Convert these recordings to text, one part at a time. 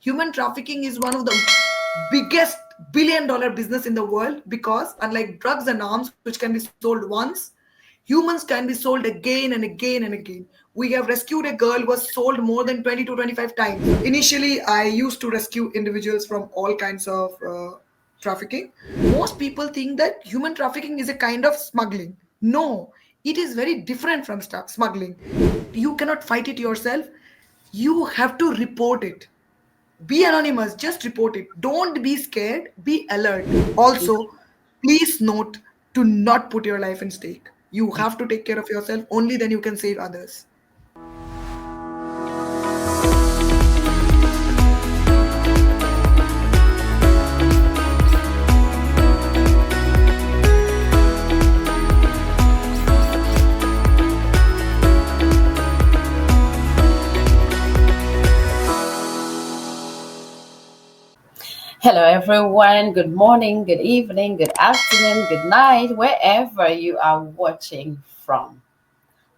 Human trafficking is one of the biggest billion-dollar business in the world because, unlike drugs and arms, which can be sold once, humans can be sold again and again and again. We have rescued a girl who was sold more than 20 to 25 times. Initially, I used to rescue individuals from all kinds of trafficking. Most people think that human trafficking is a kind of smuggling. No, it is very different from smuggling. You cannot fight it yourself. You have to report it. Be anonymous, just report it. Don't be scared, be alert. Also, please note to not put your life in stake. You have to take care of yourself, only then you can save others. Hello, everyone. Good morning, good evening, good afternoon, good night, wherever you are watching from.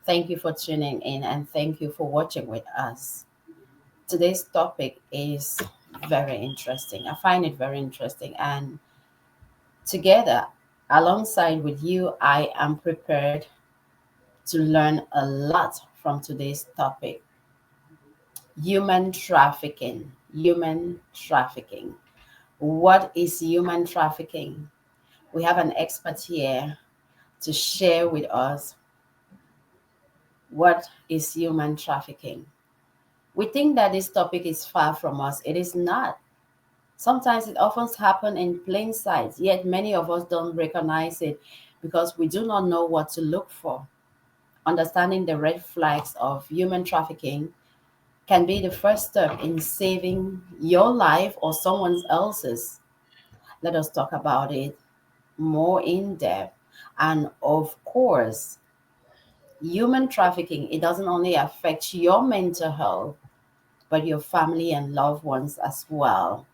Thank you for tuning in and thank you for watching with us. Today's topic is very interesting. I find it very interesting, and together, alongside with you, I am prepared to learn a lot from today's topic: human trafficking. Human trafficking. What is human trafficking? We have an expert here to share with us what is human trafficking. We think that this topic is far from us. It is not. Sometimes it often happens in plain sight, yet many of us don't recognize it because we do not know what to look for. Understanding the red flags of human trafficking can be the first step in saving your life or someone else's. Let us talk about it more in depth. And of course, human trafficking, it doesn't only affect your mental health, but your family and loved ones as well.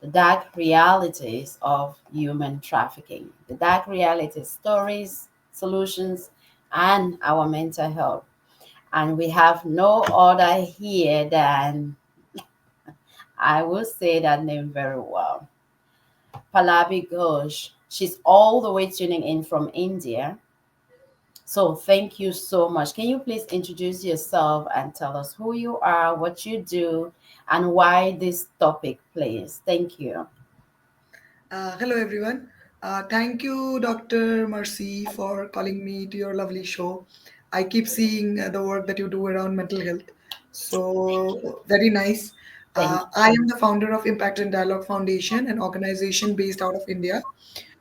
The dark realities of human trafficking, the dark realities, stories, solutions, and our mental health. And we have no other here than, I will say that name very well, Pallabi Ghosh. She's all the way tuning in from India. So thank you so much. Can you please introduce yourself and tell us who you are, what you do, and why this topic, please? Thank you. Hello, everyone. Thank you, Dr. Mercy, for calling me to your lovely show. I keep seeing the work that you do around mental health. So, very nice. Thank I am the founder of Impact and Dialogue Foundation, an organization based out of India.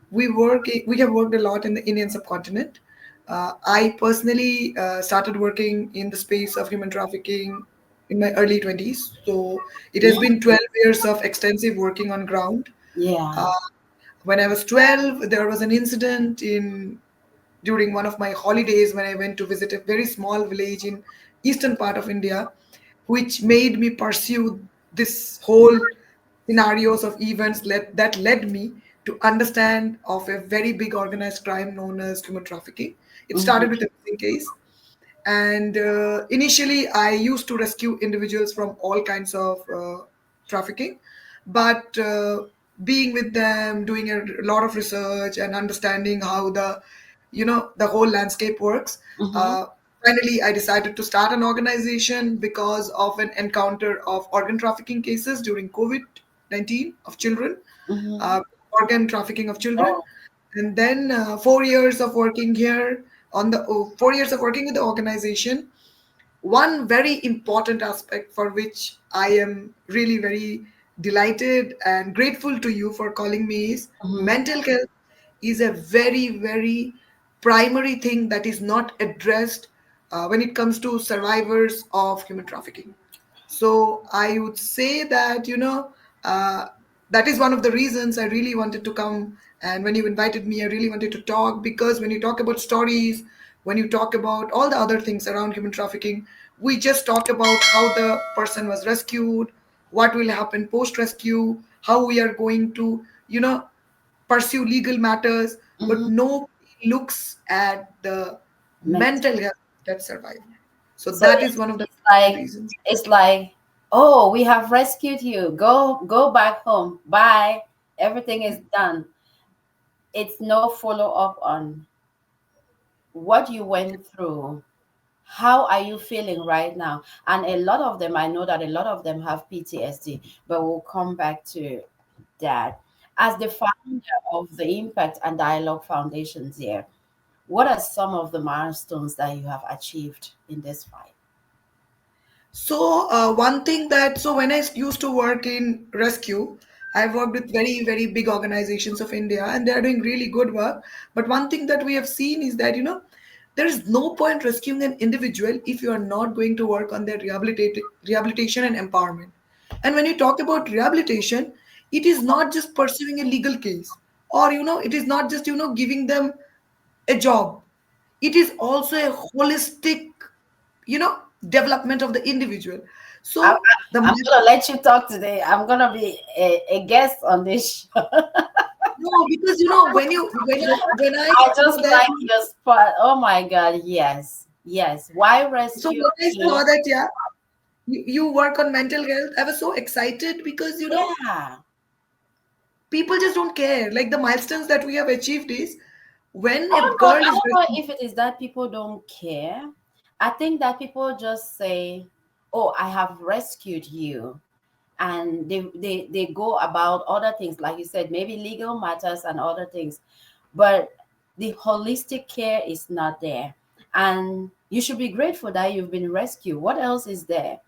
We have worked a lot in the Indian subcontinent. I personally started working in the space of human trafficking in my early 20s. So, it has you. been 12 years of extensive working on ground. Yeah. Uh, when I was 12, there was an incident in during one of my holidays when I went to visit a very small village in eastern part of India, which made me pursue this whole scenarios of events that led me to understand of a very big organized crime known as human trafficking. It Mhm. started with a missing case, and initially, I used to rescue individuals from all kinds of trafficking, but being with them, doing a lot of research and understanding how the whole landscape works. Mhm. Uh, Finally, I decided to start an organization because of an encounter of organ trafficking cases during COVID-19 of children, Mhm. uh, organ trafficking of children. Oh. And then 4 years of working here 4 years of working with the organization. One very important aspect for which I am really very delighted and grateful to you for calling me is Mhm. mental health is a very, very primary thing that is not addressed when it comes to survivors of human trafficking. So I would say that, that is one of the reasons I really wanted to come. And when you invited me, I really wanted to talk because when you talk about stories, when you talk about all the other things around human trafficking, we just talk about how the person was rescued, what will happen post rescue, how we are going to, pursue legal matters, but Mhm. nobody looks at the Mental. mental health that survivor. So So that is one of the it's like reasons. it's like Oh, we have rescued you. Go back home. Bye. Everything is done. It's no follow up on what you went through. How are you feeling right now? And a lot of them, I know that a lot of them have PTSD, but we'll come back to that. As the founder of the Impact and Dialogue Foundations here, what are some of the milestones that you have achieved in this fight? So one thing that so when I used to work in rescue, I've worked with very big organizations of India, and they are doing really good work. But one thing that we have seen is that there is no point rescuing an individual if you are not going to work on their rehabilitation and empowerment. And when you talk about rehabilitation, it is not just pursuing a legal case, or it is not just giving them a job. It is also a holistic you know development of the individual. I, So the I'm gonna let you talk today. I'm gonna be a guest on this show. no, because when I I saw just that, like your spot. Oh my God, yes, yes. Why so rescue when I me? saw that, yeah, you work on mental health, I was so excited because Yeah. people just don't care. Like the milestones that we have achieved is when a I girl is don't know rescued. if it is that people don't care. I think that people just say, "Oh, I have rescued you," and they go about other things, like you said, maybe legal matters and other things, but the holistic care is not there. And you should be grateful that you've been rescued. What else is there?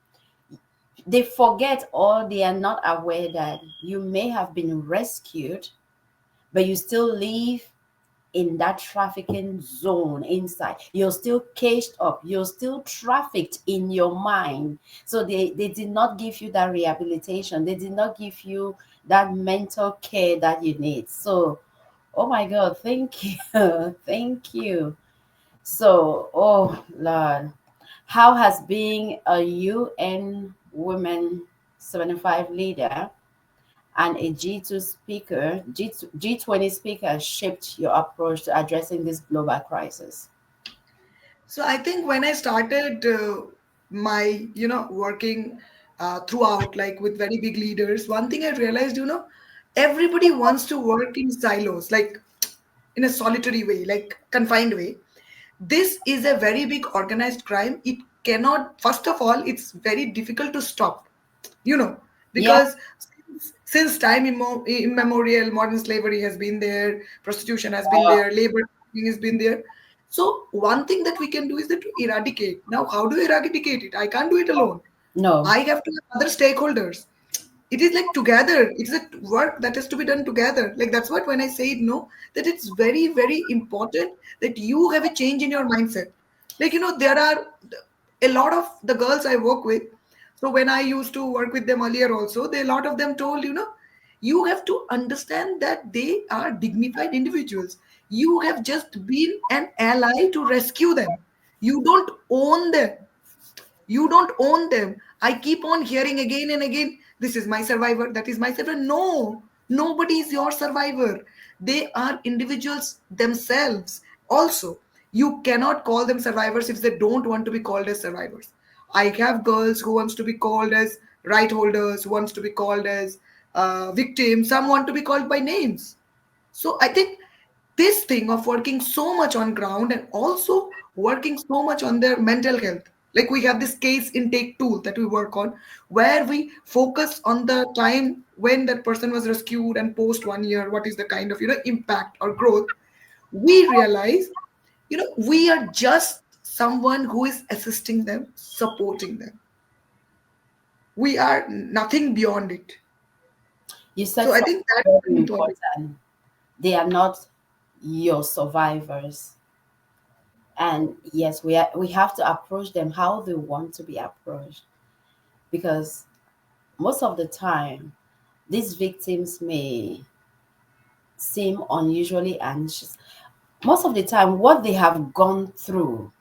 They forget, or they are not aware that you may have been rescued, but you still live in that trafficking zone inside. You're still caged up, you're still trafficked in your mind. So they did not give you that rehabilitation, they did not give you that mental care that you need. So, oh my God, thank you. Thank you. So, oh Lord, how has being a UN Women 75 leader and a G2 speaker, G20 speaker shaped your approach to addressing this global crisis? So I think when I started my working throughout, like with very big leaders, one thing I realized, everybody wants to work in silos, like in a solitary way, like confined way. This is a very big organized crime. It cannot, first of all, it's very difficult to stop, you know, Yeah, because since time immemorial, modern slavery has been there, prostitution has been there, labor trafficking has been there. So one thing that we can do is that to eradicate. Now, how do you eradicate it? I can't do it alone. no, I have to have other stakeholders. It is like together. It's a work that has to be done together. Like that's what when I say no, that it's very important that you have a change in your mindset. Like there are a lot of the girls I work with. So when I used to work with them earlier, also, they a lot of them told you have to understand that they are dignified individuals. You have just been an ally to rescue them. You don't own them. You don't own them. I keep on hearing again and again, this is my survivor, that is my survivor. No, nobody is your survivor. They are individuals themselves. Also, you cannot call them survivors if they don't want to be called as survivors. I have girls who wants to be called as right holders, who wants to be called as victims. Some want to be called by names. So I think this thing of working so much on ground and also working so much on their mental health, like we have this case intake tool that we work on, where we focus on the time when that person was rescued and post 1 year, what is the kind of impact or growth. We realize we are just someone who is assisting them, supporting them. We are nothing beyond it. you So said I something think that's very very important. important. They are not your survivors. And yes, we have to approach them how they want to be approached, because most of the time these victims may seem unusually anxious. Most of the time, what they have gone through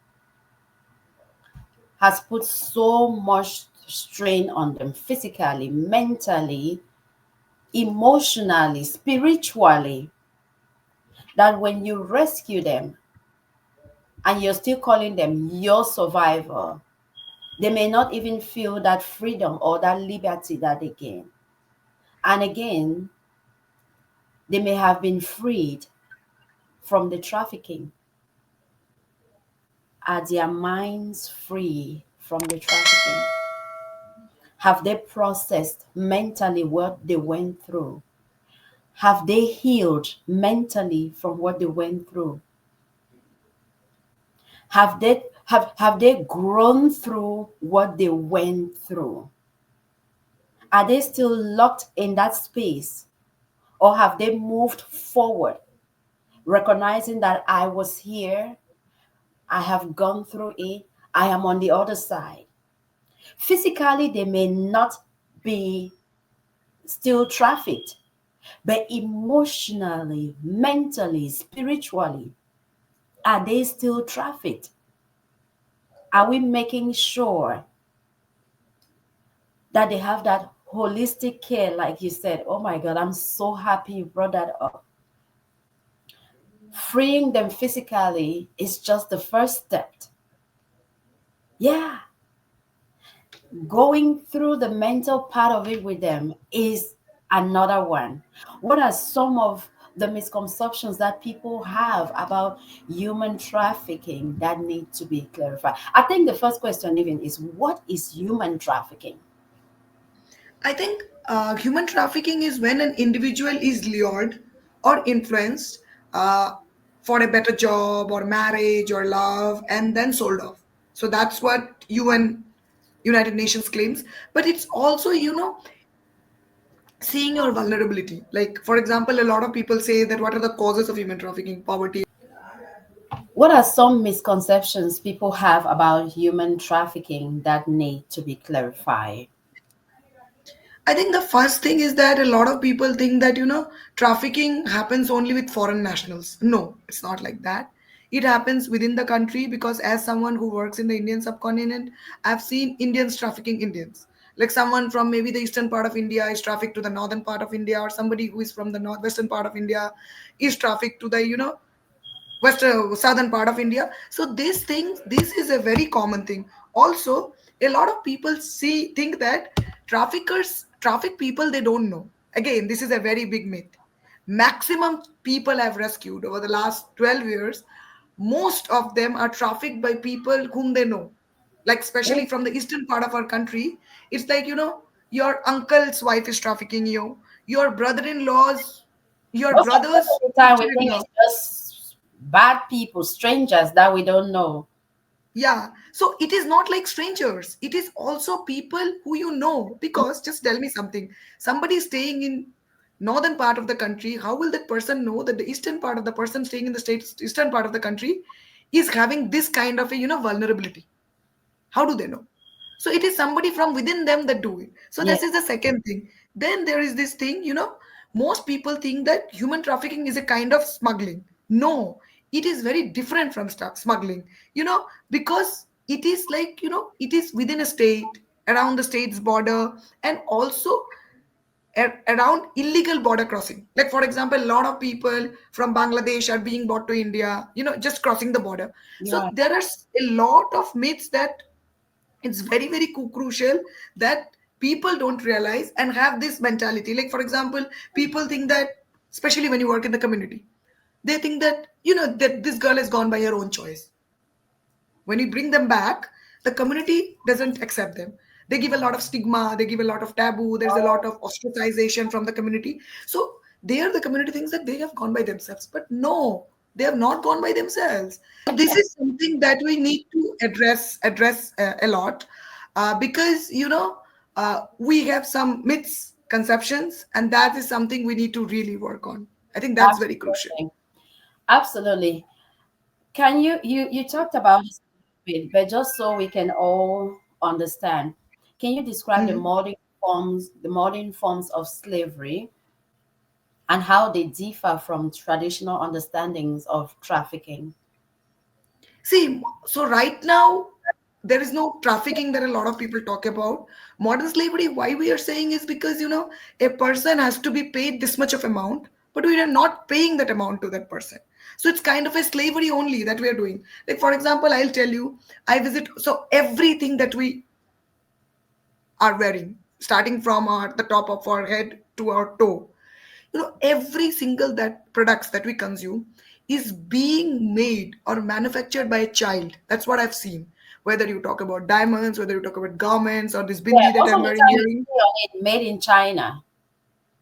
has put so much strain on them physically, mentally, emotionally, spiritually, that when you rescue them and you're still calling them your survivor, They may not even feel that freedom or that liberty that they gain. And again, they may have been freed from the trafficking. Are their minds free from the trafficking? Have they processed mentally what they went through? Have they healed mentally from what they went through? Have they grown through what they went through? Are they still locked in that space? Or have they moved forward, recognizing that I was here, I have gone through it, I am on the other side? Physically, they may not be still trafficked, but emotionally, mentally, spiritually, are they still trafficked? Are we making sure that they have that holistic care, like you said? Oh my God, I'm so happy you brought that up. Freeing them physically is just the first step. Yeah, going through the mental part of it with them is another one. What are some of the misconceptions that people have about human trafficking that need to be clarified? I think the first question even is, what is human trafficking? I think human trafficking is when an individual is lured or influenced uh, for a better job or marriage or love and then sold off. So that's what UN, United Nations claims. But it's also, seeing your vulnerability. Like, for example, a lot of people say that what are the causes of human trafficking? Poverty. What are some misconceptions people have about human trafficking that need to be clarified? I think the first thing is that a lot of people think that, trafficking happens only with foreign nationals. No, it's not like that. It happens within the country because, as someone who works in the Indian subcontinent, I've seen Indians trafficking Indians. Like someone from maybe the eastern part of India is trafficked to the northern part of India, or somebody who is from the northwestern part of India is trafficked to the, western southern part of India. So this is a very common thing. Also, a lot of people see think that traffickers traffic people they don't know. Again, this is a very big myth. Maximum people I've rescued over the last 12 years, most of them are trafficked by people whom they know, like especially from the eastern part of our country. It's like, your uncle's wife is trafficking you, your brother-in-law's, your Most brother's of the time, we think sister-in-law. it's just bad people, strangers that we don't know. Yeah, so it is not like strangers. It is also people who you know. Because just tell me something. Somebody staying in northern part of the country, how will that person know that the eastern part of the person staying in the states, eastern part of the country, is having this kind of a vulnerability? How do they know? So it is somebody from within them that do it. So Yeah, this is the second thing. Then there is this thing, most people think that human trafficking is a kind of smuggling. No, it is very different from smuggling, because it is like, it is within a state, around the state's border, and also around illegal border crossing. Like, for example, a lot of people from Bangladesh are being brought to India, just crossing the border. So yeah. there are a lot of myths that it's very very crucial that people don't realize and have this mentality. Like, for example, people think that, especially when you work in the community, they think that, that this girl has gone by her own choice. When you bring them back, the community doesn't accept them. They give a lot of stigma, they give a lot of taboo, there's a lot of ostracization from the community. So there the community thinks that they have gone by themselves, but no, they have not gone by themselves. So this is something that we need to address a lot, because we have some myths, conceptions, and that is something we need to really work on. I think that's very crucial. Absolutely. Absolutely. Can you talked about this a bit, but just so we can all understand, can you describe Mhm. the modern forms of slavery and how they differ from traditional understandings of trafficking? See, so right now, there is no trafficking that a lot of people talk about. Modern slavery, why we are saying is because, a person has to be paid this much of amount, but we are not paying that amount to that person. So it's kind of a slavery only that we are doing. Like, for example, I'll tell you, I visit, so everything that we are wearing, starting from the top of our head to our toe. Every single that products that we consume is being made or manufactured by a child. That's what I've seen. Whether you talk about diamonds, whether you talk about garments or this Yeah, binji that most I'm of the wearing time you here. see on it made in China.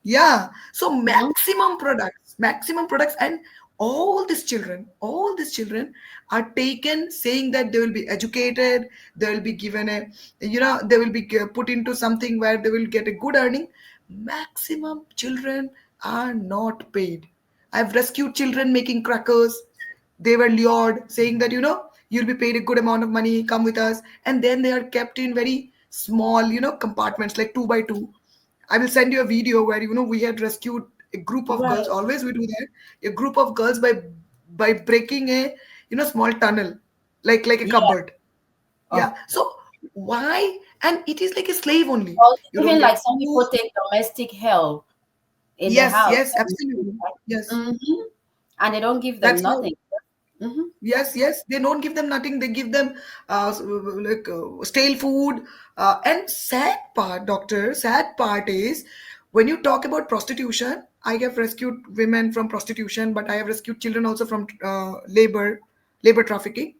Yeah. So Hmm. maximum products, and all these children are taken saying that they will be educated, they will be given a, they will be put into something where they will get a good earning. Maximum children are not paid. I've rescued children making crackers. They were lured, saying that, you'll be paid a good amount of money, come with us. And then they are kept in very small, compartments like two by two. I will send you a video where we had rescued a group of girls. Right. Always we do that. A group of girls by breaking a small tunnel, like a Yeah. cupboard. Oh, Yeah. So why? And it is like a slave only. well, You don't even get like some food. people take domestic help in the Yes, house. yes, absolutely. Yes, Mm-hmm. And they don't give them that's how. nothing. Mm-hmm. Yes, yes, they don't give them nothing. They give them stale food. And sad part is when you talk about prostitution. I have rescued women from prostitution, but I have rescued children also from labor trafficking.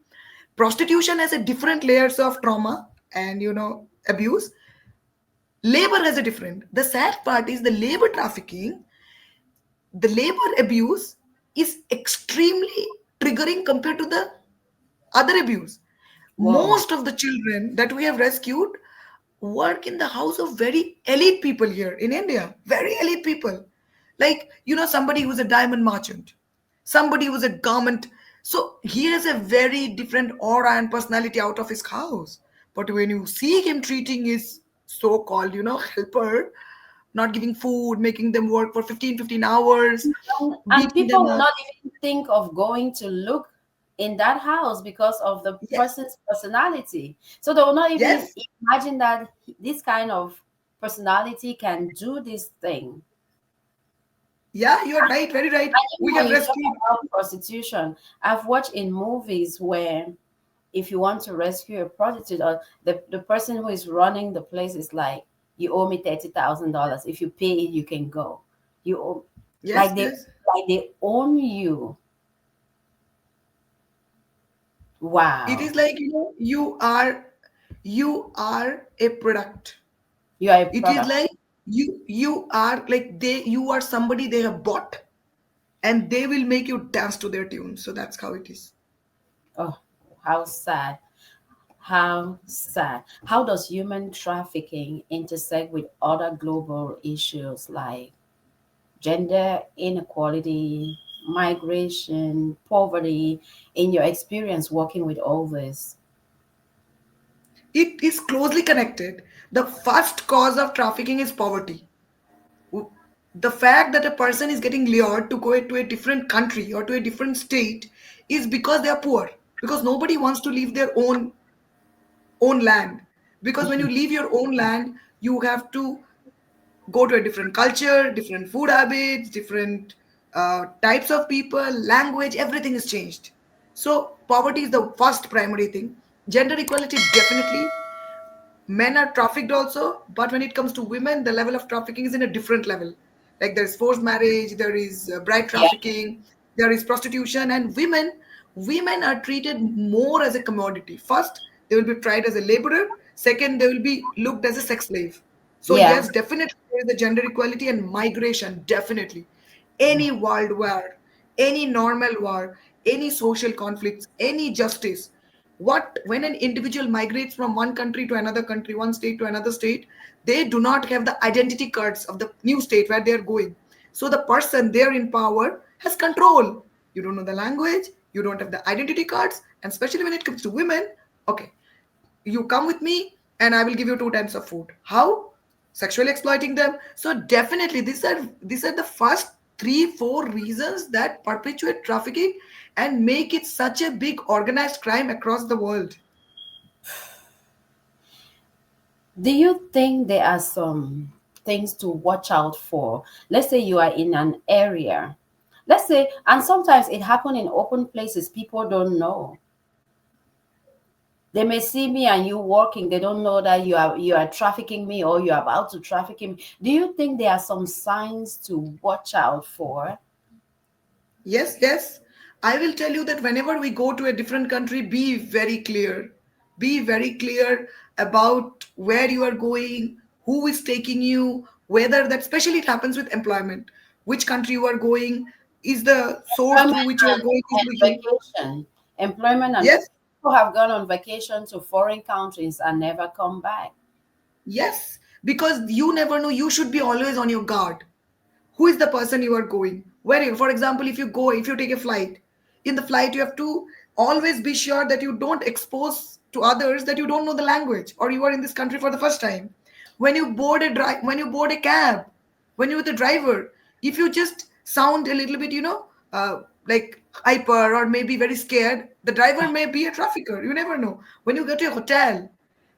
Prostitution has a different layers of trauma and abuse. Labor has a different. The sad part is the labor trafficking, the labor abuse is extremely triggering compared to the other abuse. Whoa. Most of the children that we have rescued work in the house of very elite people here in India. Very elite people. Like, somebody who's a diamond merchant, somebody who's a garment. So he has a very different aura and personality out of his house. But when you see him treating his so called, helper, not giving food, making them work for 15 hours, And beating people them will up. not even think of going to look in that house because of the Yes, person's personality. So they will not even yes. imagine that this kind of personality can do this thing. Yeah, you're right, very right. And even We when have you talk rescued. about prostitution, I've watched in movies where if you want to rescue a prostitute, or the person who is running the place is like, you owe me $30,000. If you pay it, you can go. You owe, Yes, like they yes. like they own you. It Wow. is like, you are a product. You are a It is product. like you are like you are somebody they have bought, and they will make you dance to their tune. So that's how it is. Oh, how sad. How sad. How does human trafficking intersect with other global issues like gender inequality, migration, poverty, in your experience working with all this? It is closely connected. The first cause of trafficking is poverty. W- The fact that a person is getting lured to go to a different country or to a different state is because they are poor. Because nobody wants to leave their own land. Because when you Mhm. leave your own land, you have to go to a different culture, different food habits, different types of people, language, everything is changed. So poverty is the first primary thing. Gender equality, definitely. Men are trafficked also, but when it comes to women, the level of trafficking is in a different level. Like there is forced marriage, there is bride Yeah, trafficking, there is prostitution. And women are treated more as a commodity. First they will be tried as a laborer, second they will be looked as a sex slave. So yeah, yes, definitely there is a gender equality. And migration, definitely. Any world war, any normal war, any social conflicts, any justice, what when an individual migrates from one country to another country, one state to another state, they do not have the identity cards of the new state where they are going. So the person there in power has control. You don't know the language, you don't have the identity cards, and especially when it comes to women. Okay, you come with me and I will give you 2 times of food. How? Sexually exploiting them. So definitely these are the first 3 4 reasons that perpetuate trafficking and make it such a big organized crime across the world. do you think there are some things to watch out for? Let's say you are in an area. Let's say, and sometimes it happen in open places, people don't know. They may see me and you walking. They don't know that you are trafficking me or you're about to traffic me. Do you think there are some signs to watch out for? Yes, yes. I will tell you that whenever we go to a different country, be very clear. Be very clear about where you are going, who is taking you, whether that, especially it happens with employment, which country you are going, is the source Employment through which you are going is and legal. vacation. Employment and Yes, people have gone on vacation to foreign countries and never come back. yes. Because you never know, you should be always on your guard. Who is the person you are going, where you, for example, if you take a flight, in the flight you have to always be sure that you don't expose to others that you don't know the language or you are in this country for the first time. When you board a cab, when you're with the driver, if you just sound a little bit, like hyper or maybe very scared, the driver may be a trafficker, you never know. When you get to a hotel,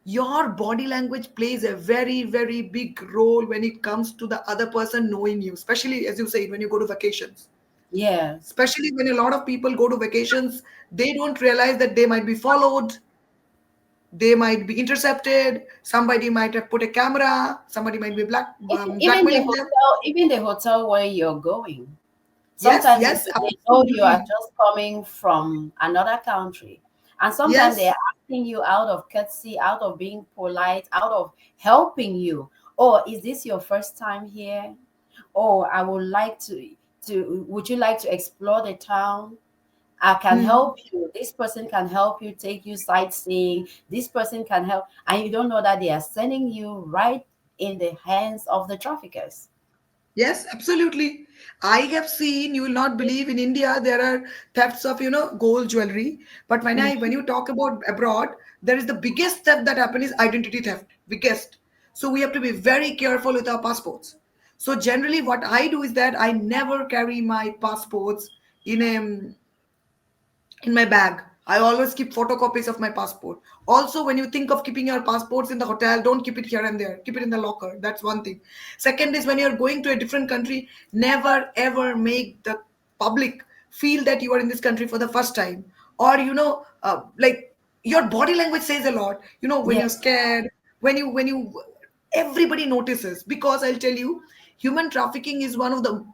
your body language plays a very very big role when it comes to the other person knowing you, especially as you said, when you go to vacations. Yes. Especially when a lot of people go to vacations, they don't realize that they might be followed, they might be intercepted, somebody might have put a camera, somebody might be blackmailing them. Even the hotel where you're going. Yes, Sometimes yes, they know you are absolutely. just coming from another country. And sometimes they Yes. are asking you out of courtesy, out of being polite, out of helping you. Oh, is this your first time here? Oh, I would like to would you like to explore the town? I can Hmm. help you. This person can help you take you sightseeing. This person can help. And you don't know that they are sending you right in the hands of the traffickers. Yes, absolutely. I have seen, you will not believe, in India there are thefts of, gold jewelry. But when Mhm. you talk about abroad, there is the biggest theft that happen is identity theft. Biggest. So we have to be very careful with our passports. So generally what I do is that I never carry my passports in a in my bag. I always keep photocopies of my passport. Also, when you think of keeping your passports in the hotel, don't keep it here and there. Keep it in the locker. That's one thing. Second is when you're going to a different country, never ever make the public feel that you are in this country for the first time. Or, like your body language says a lot. When Yeah. you're scared, when you everybody notices, because I'll tell you, human trafficking is one of the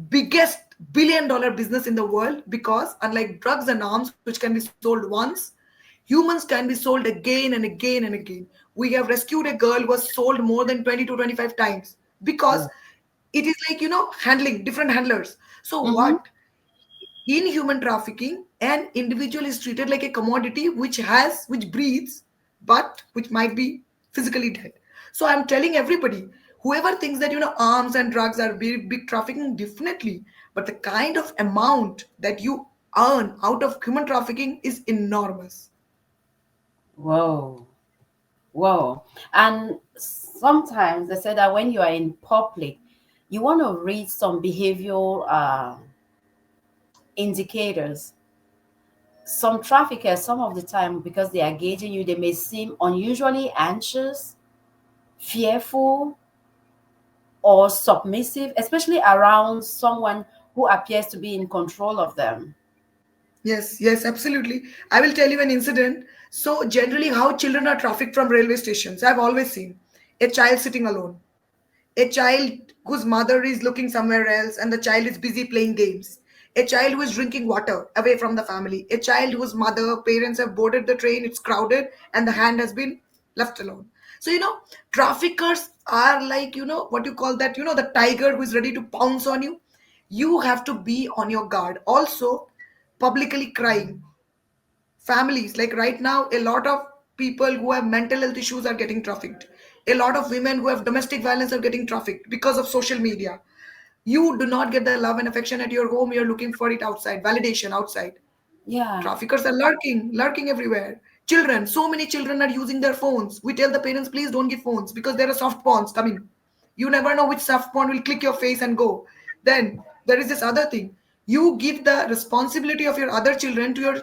biggest billion-dollar business in the world, because unlike drugs and arms which can be sold once, humans can be sold again and again and again. We have rescued a girl who was sold more than 20 to 25 times, because it is like, handling different handlers. So Mm-hmm. what, in human trafficking, an individual is treated like a commodity which breathes, but which might be physically dead. So I'm telling everybody, whoever thinks that, arms and drugs are big trafficking, definitely, but the kind of amount that you earn out of human trafficking is enormous. Whoa. Whoa. And sometimes they say that when you are in public, you want to read some behavioral indicators. Some traffickers, some of the time, because they are gauging you, they may seem unusually anxious, fearful, or submissive, especially around someone who appears to be in control of them. Yes, yes, absolutely. I will tell you an incident. So generally, how children are trafficked from railway stations, I've always seen a child sitting alone, a child whose mother is looking somewhere else and the child is busy playing games, a child who is drinking water away from the family, a child whose mother parents have boarded the train, it's crowded, and the hand has been left alone. So traffickers are like, what you call that, the tiger who is ready to pounce on you. You have to be on your guard. Also, publicly crying, families, like right now, a lot of people who have mental health issues are getting trafficked, a lot of women who have domestic violence are getting trafficked because of social media. You do not get the love and affection at your home, you're looking for it outside, validation outside. Yeah. Traffickers are lurking everywhere. Children, so many children are using their phones. We tell the parents, please don't give phones, because there are soft pawns coming. You never know which soft pawn will click your face and go. Then there is this other thing. You give the responsibility of your other children to your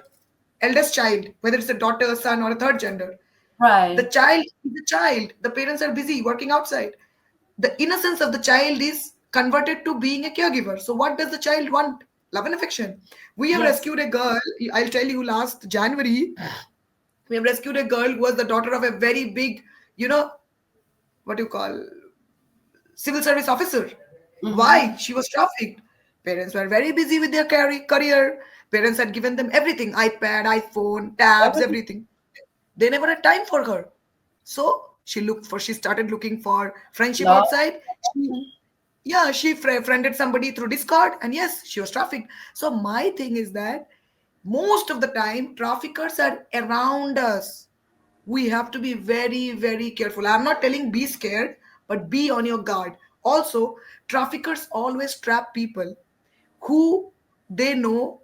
eldest child, whether it's a daughter, son, or a third gender. The Right. child is a child. The parents are busy working outside. The innocence of the child is converted to being a caregiver. So what does the child want? Love and affection. We have Yes. rescued a girl. I'll tell you, last January, We have rescued a girl who was the daughter of a very big, you know, what do you call, civil service officer. Mm-hmm. Why? She was trafficked. Parents were very busy with their career. Parents had given them everything, iPad, iPhone, tabs, Everything. everything. They never had time for her. So she started looking for friendship Love. outside. She, yeah, she friended somebody through Discord, and yes, she was trafficked. So my thing is that most of the time, traffickers are around us. We have to be very, very careful. I'm not telling be scared, but be on your guard. Also, traffickers always trap people who they know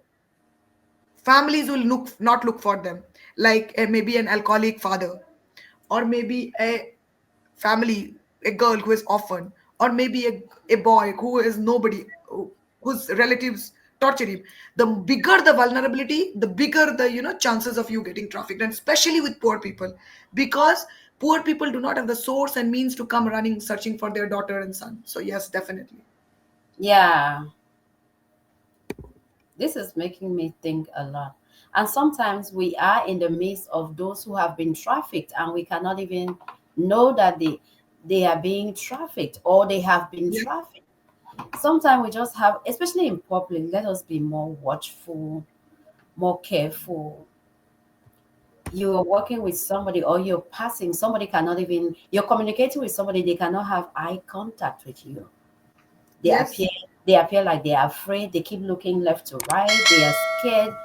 families will not look for them, like maybe an alcoholic father, or maybe a family, a girl who is orphan, or maybe a boy who is nobody, whose relatives torture him. The bigger the vulnerability, the bigger the chances of you getting trafficked, and especially with poor people, because poor people do not have the source and means to come running searching for their daughter and son. So yes, definitely. Yeah, this is making me think a lot. And sometimes we are in the midst of those who have been trafficked and we cannot even know that they are being trafficked or they have been Yes, trafficked. Sometimes we just have, especially in public, let us be more watchful, more careful. You're working with somebody or you're passing, somebody cannot even, you're communicating with somebody, they cannot have eye contact with you. They appear yes, they appear like they are afraid, they keep looking left to right, they are scared,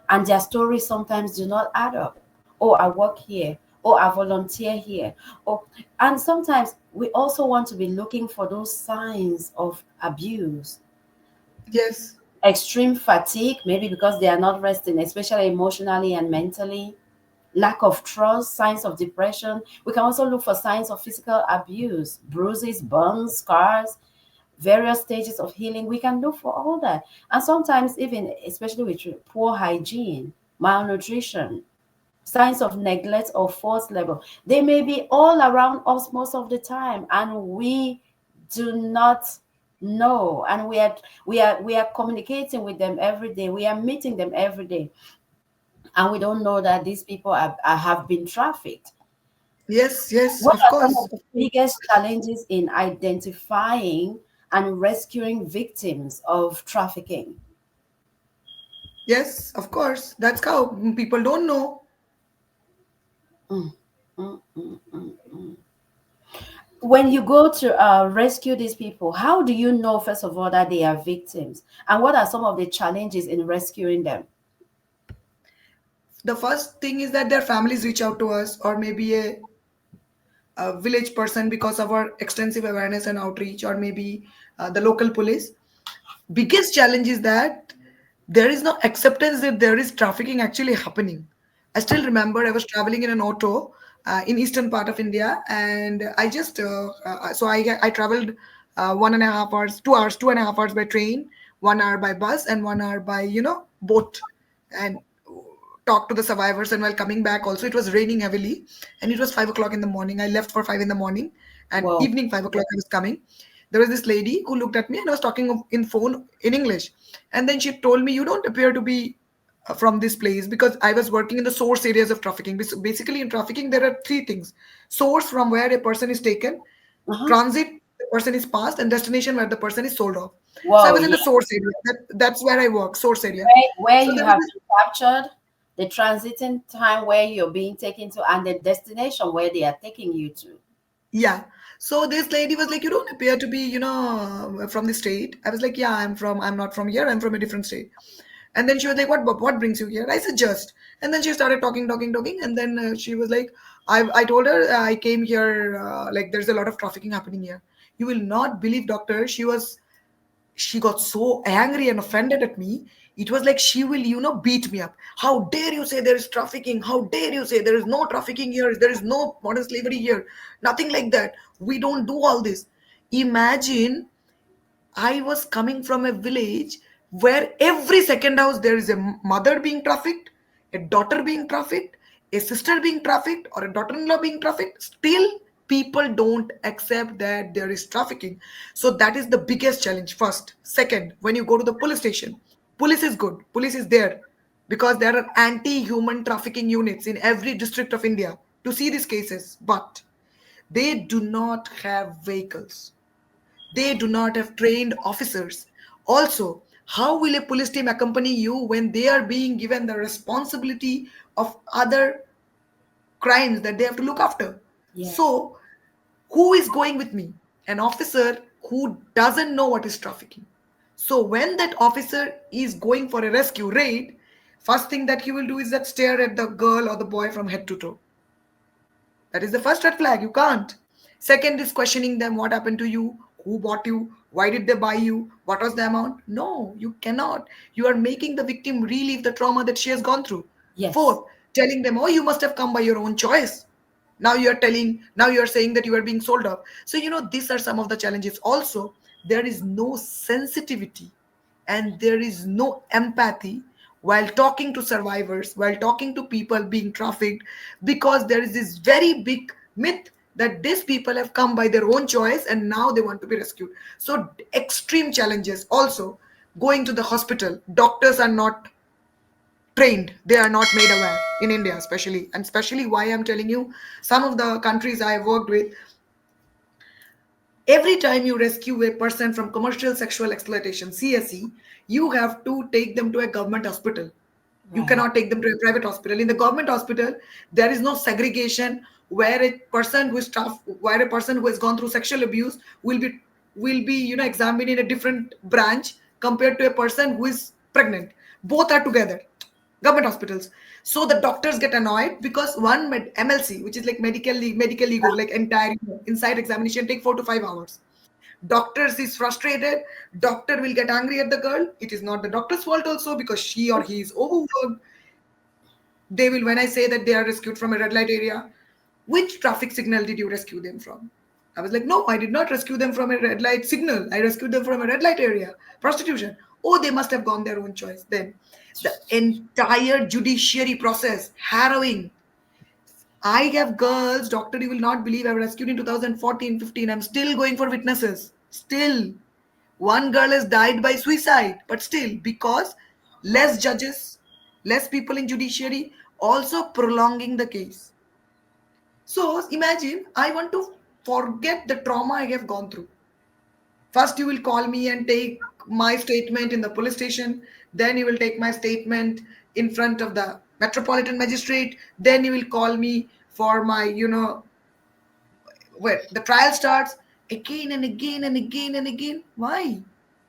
and their stories sometimes do not add up. Oh, I work here. Oh, I volunteer here. Oh, and sometimes we also want to be looking for those signs of abuse, yes, extreme fatigue, maybe because they are not resting, especially emotionally and mentally, lack of trust, signs of depression. We can also look for signs of physical abuse, bruises, burns, scars, various stages of healing. We can look for all that. And sometimes, even especially with poor hygiene, malnutrition, signs of neglect or forced labor, they may be all around us most of the time, and we do not know. And we are communicating with them every day. We are meeting them every day, and we don't know that these people have been trafficked. yes, yes, What of are some of course. the biggest challenges in identifying and rescuing victims of trafficking? Yes, of course. That's how people don't know. Mm, mm, mm, mm, mm. When you go to rescue these people, how do you know, first of all, that they are victims? And what are some of the challenges in rescuing them? The first thing is that their families reach out to us, or maybe a village person, because of our extensive awareness and outreach, or maybe the local police. Biggest challenge is that there is no acceptance that there is trafficking actually happening. I still remember I was traveling in an auto in eastern part of India, and I just I traveled 1.5 hours, 2 hours, 2.5 hours by train, 1 hour by bus, and 1 hour by boat, and talked to the survivors. And while coming back, also it was raining heavily, and it was 5 o'clock in the morning. I left for 5 in the morning, and Whoa. evening 5 o'clock I was coming. There was this lady who looked at me, and I was talking in phone in English, and then she told me, "You don't appear to be from this place," because I was working in the source areas of trafficking. Basically, in trafficking, there are three things: source, from where a person is taken; Uh-huh. transit, the person is passed; and destination, where the person is sold off. So I Whoa, was in yeah. the source area. That's where I work, source area. Where So you there was have this, been captured, the transiting time where you're being taken to, and the destination where they are taking you to. yeah. So this lady was like, "You don't appear to be, from the state." I was like, "Yeah, I'm not from here. I'm from a different state." And then she was like, what brings you here?" I said, "Just." And then she started talking. And then she was like, I told her, "I came here, like there's a lot of trafficking happening here." You will not believe, doctor. She got so angry and offended at me. It was like she will, beat me up. "How dare you say there is trafficking? How dare you say there is no trafficking here? There is no modern slavery here. Nothing like that. We don't do all this." Imagine, I was coming from a village where every second house there is a mother being trafficked, a daughter being trafficked, a sister being trafficked, or a daughter in law being trafficked. Still, people don't accept that there is trafficking. So, that is the biggest challenge, first. Second, when you go to the police station, police is good, police is there. because there are anti-human trafficking units in every district of India to see these cases, but they do not have vehicles. They do not have trained officers. Also, how will a police team accompany you when they are being given the responsibility of other crimes that they have to look after? Yes. So, who is going with me? An officer who doesn't know what is trafficking. So, when that officer is going for a rescue raid, first thing that he will do is that stare at the girl or the boy from head to toe. That is the first red flag. You can't. Second is questioning them. What happened to you? Who bought you? Why did they buy you? What was the amount? No, you cannot. You are making the victim relive the trauma that she has gone through. Yes. Fourth, telling them, oh, you must have come by your own choice. Now you are saying that you are being sold off. So, these are some of the challenges. Also, there is no sensitivity and there is no empathy while talking to survivors, while talking to people being trafficked, because there is this very big myth that these people have come by their own choice and now they want to be rescued. So, extreme challenges. Also, going to the hospital, doctors are not trained, they are not made aware in India, especially. And especially, why I'm telling you, some of the countries I have worked with, every time you rescue a person from commercial sexual exploitation, CSE, you have to take them to a government hospital. You Right. cannot take them to a private hospital. In the government hospital, there is no segregation where a person who is tough, where a person who has gone through sexual abuse will be examined in a different branch compared to a person who is pregnant. Both are together. Government hospitals. So the doctors get annoyed because one MLC, which is like medical ego, like entire inside examination take 4 to 5 hours. Doctors is frustrated. Doctor will get angry at the girl. It is not the doctor's fault also because she or he is overworked. They will, when I say that they are rescued from a red light area, which traffic signal did you rescue them from? I was like, no, I did not rescue them from a red light signal. I rescued them from a red light area. Prostitution. Oh, they must have gone their own choice. Then the entire judiciary process, harrowing. I have girls, doctor, you will not believe, I was rescued in 2014, 15. I'm still going for witnesses. Still. One girl has died by suicide, but still, because less judges, less people in judiciary, also prolonging the case. So imagine I want to forget the trauma I have gone through. First, you will call me and take my statement in the police station. Then you will take my statement in front of the metropolitan magistrate. Then you will call me for my, where the trial starts again and again and again and again. Why?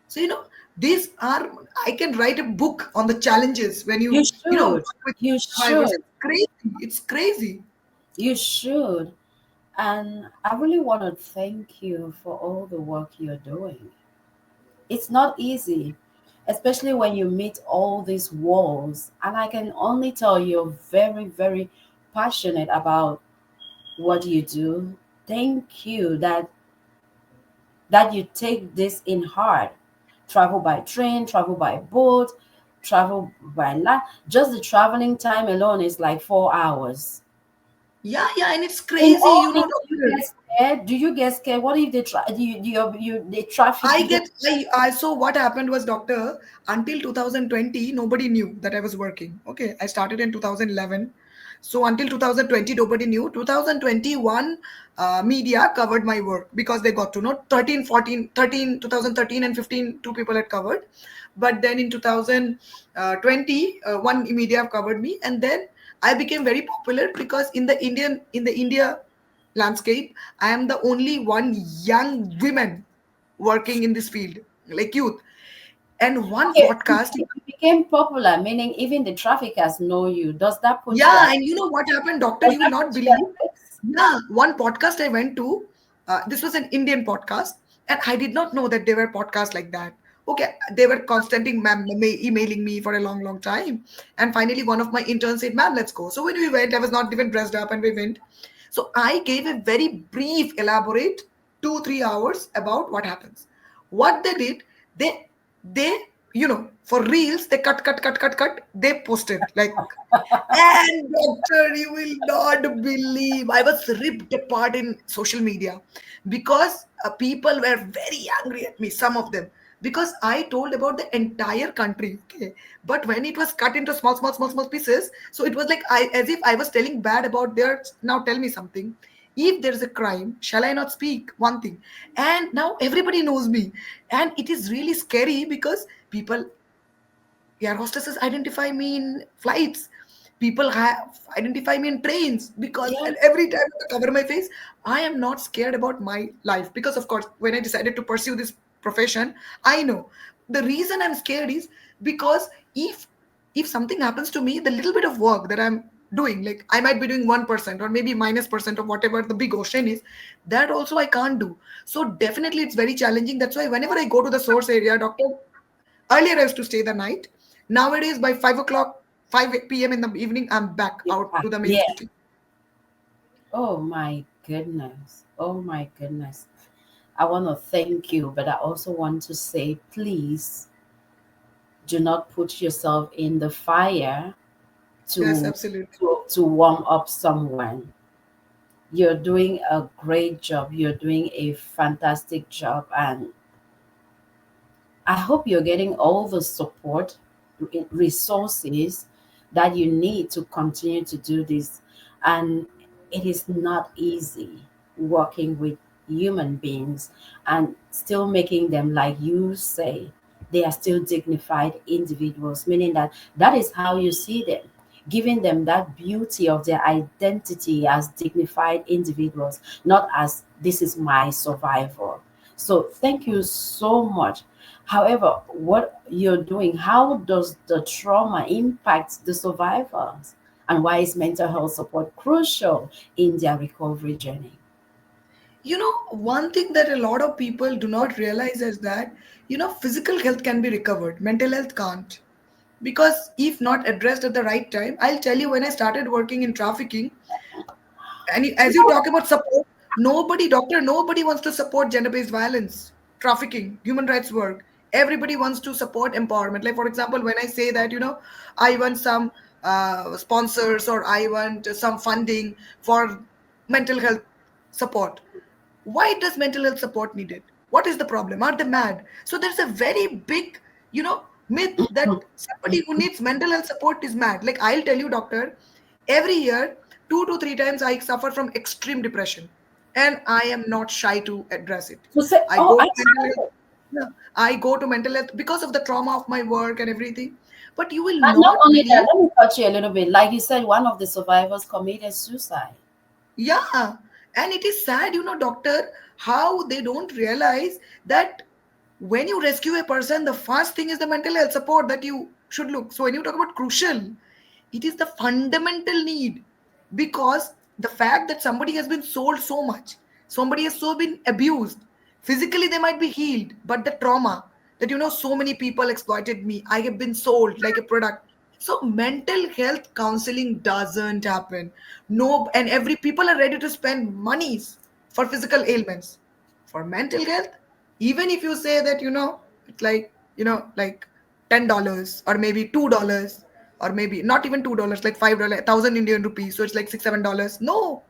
So, these are, I can write a book on the challenges when You work should. with You survivors. should. It's crazy. It's crazy. You should. And I really want to thank you for all the work you're doing. It's not easy, especially when you meet all these walls. And I can only tell you're very, very passionate about what you do. Thank you that you take this in heart. Travel by train, travel by boat, travel by land. Just the traveling time alone is like 4 hours. Yeah, yeah, and it's In crazy, all this, do you doctor. get scared? Do you get scared? What if they try? Do you they traffic I you? get I so what happened was, doctor, until 2020 nobody knew that I was working. Okay, I started in 2011. So until 2020 nobody knew. 2021 media covered my work because they got to know. 13, 14, 13, 2013 and 15 two people had covered. But then in 2020 one media covered me, and then I became very popular because in the India landscape, I am the only one young woman working in this field, like youth. And one Okay, podcast, you became popular, meaning even the traffickers know you. yeah, and what happened, doctor, Does you will that not put you believe. at risk? Yeah, one podcast I went to, this was an Indian podcast, and I did not know that there were podcasts like that. Okay, they were constantly emailing me for a long, long time. And finally, one of my interns said, ma'am, let's go. So when we went, I was not even dressed up, and we went. So I gave a very brief, elaborate 2, 3 hours about what happens. What they did, they, for reels, they cut, they posted like, and doctor, you will not believe, I was ripped apart in social media because people were very angry at me, some of them. because I told about the entire country. Okay, but when it was cut into small pieces, so it was like I as if I was telling bad about their. Now tell me something. If there is a crime, shall I not speak one thing? And now everybody knows me, and it is really scary because people, air hostesses identify me in flights. People have identify me in trains because Yeah. and every time I cover my face, I am not scared about my life because of course when I decided to pursue this profession, I know the reason I'm scared is because if something happens to me, the little bit of work that I'm doing, like I might be doing 1% or maybe -% of whatever the big ocean is, that also I can't do. So definitely it's very challenging. That's why whenever I go to the source area, doctor, earlier I used to stay the night. Nowadays, by 5 o'clock, 5 p.m. in the evening, I'm back out to the main Yeah. city. Oh my goodness. Oh my goodness. I want to thank you, but I also want to say, please do not put yourself in the fire Yes, to absolutely. to warm up someone. You're doing a great job. You're doing a fantastic job, and I hope you're getting all the support, resources that you need to continue to do this. And it is not easy working with human beings and still making them, like you say, they are still dignified individuals, meaning that that is how you see them, giving them that beauty of their identity as dignified individuals, not as this is my survival. So, thank you so much. However, what you're doing, how does the trauma impact the survivors? And why is mental health support crucial in their recovery journey? One thing that a lot of people do not realize is that, physical health can be recovered, mental health can't. Because if not addressed at the right time, I'll tell you when I started working in trafficking, and as you talk about support, nobody wants to support gender-based violence, trafficking, human rights work. Everybody wants to support empowerment. Like for example, when I say that, I want some sponsors or I want some funding for mental health support. Why does mental health support needed? What is the problem? Are they mad? So there's a very big, you know myth that somebody who needs mental health support is mad. Like I'll tell you, doctor, every year 2 to 3 times I suffer from extreme depression, and I am not shy to address it. To say, I oh, go I to mental health. Yeah, I go to mental health because of the trauma of my work and everything. But you will and not not only that, believe. let me touch you a little bit. Like you said, one of the survivors committed suicide. Yeah, and it is sad, doctor, how they don't realize that when you rescue a person, the first thing is the mental health support that you should look. So when you talk about crucial, it is the fundamental need, because the fact that somebody has been sold so much, somebody has so been abused, physically they might be healed, but the trauma that so many people exploited me, I have been sold like a product. So mental health counseling doesn't happen. No, and every people are ready to spend monies for physical ailments. For mental health, even if you say that it's like like $10 or maybe $2, or maybe not even $2, like $5, 1,000 Indian rupees, so it's like $6 7. No,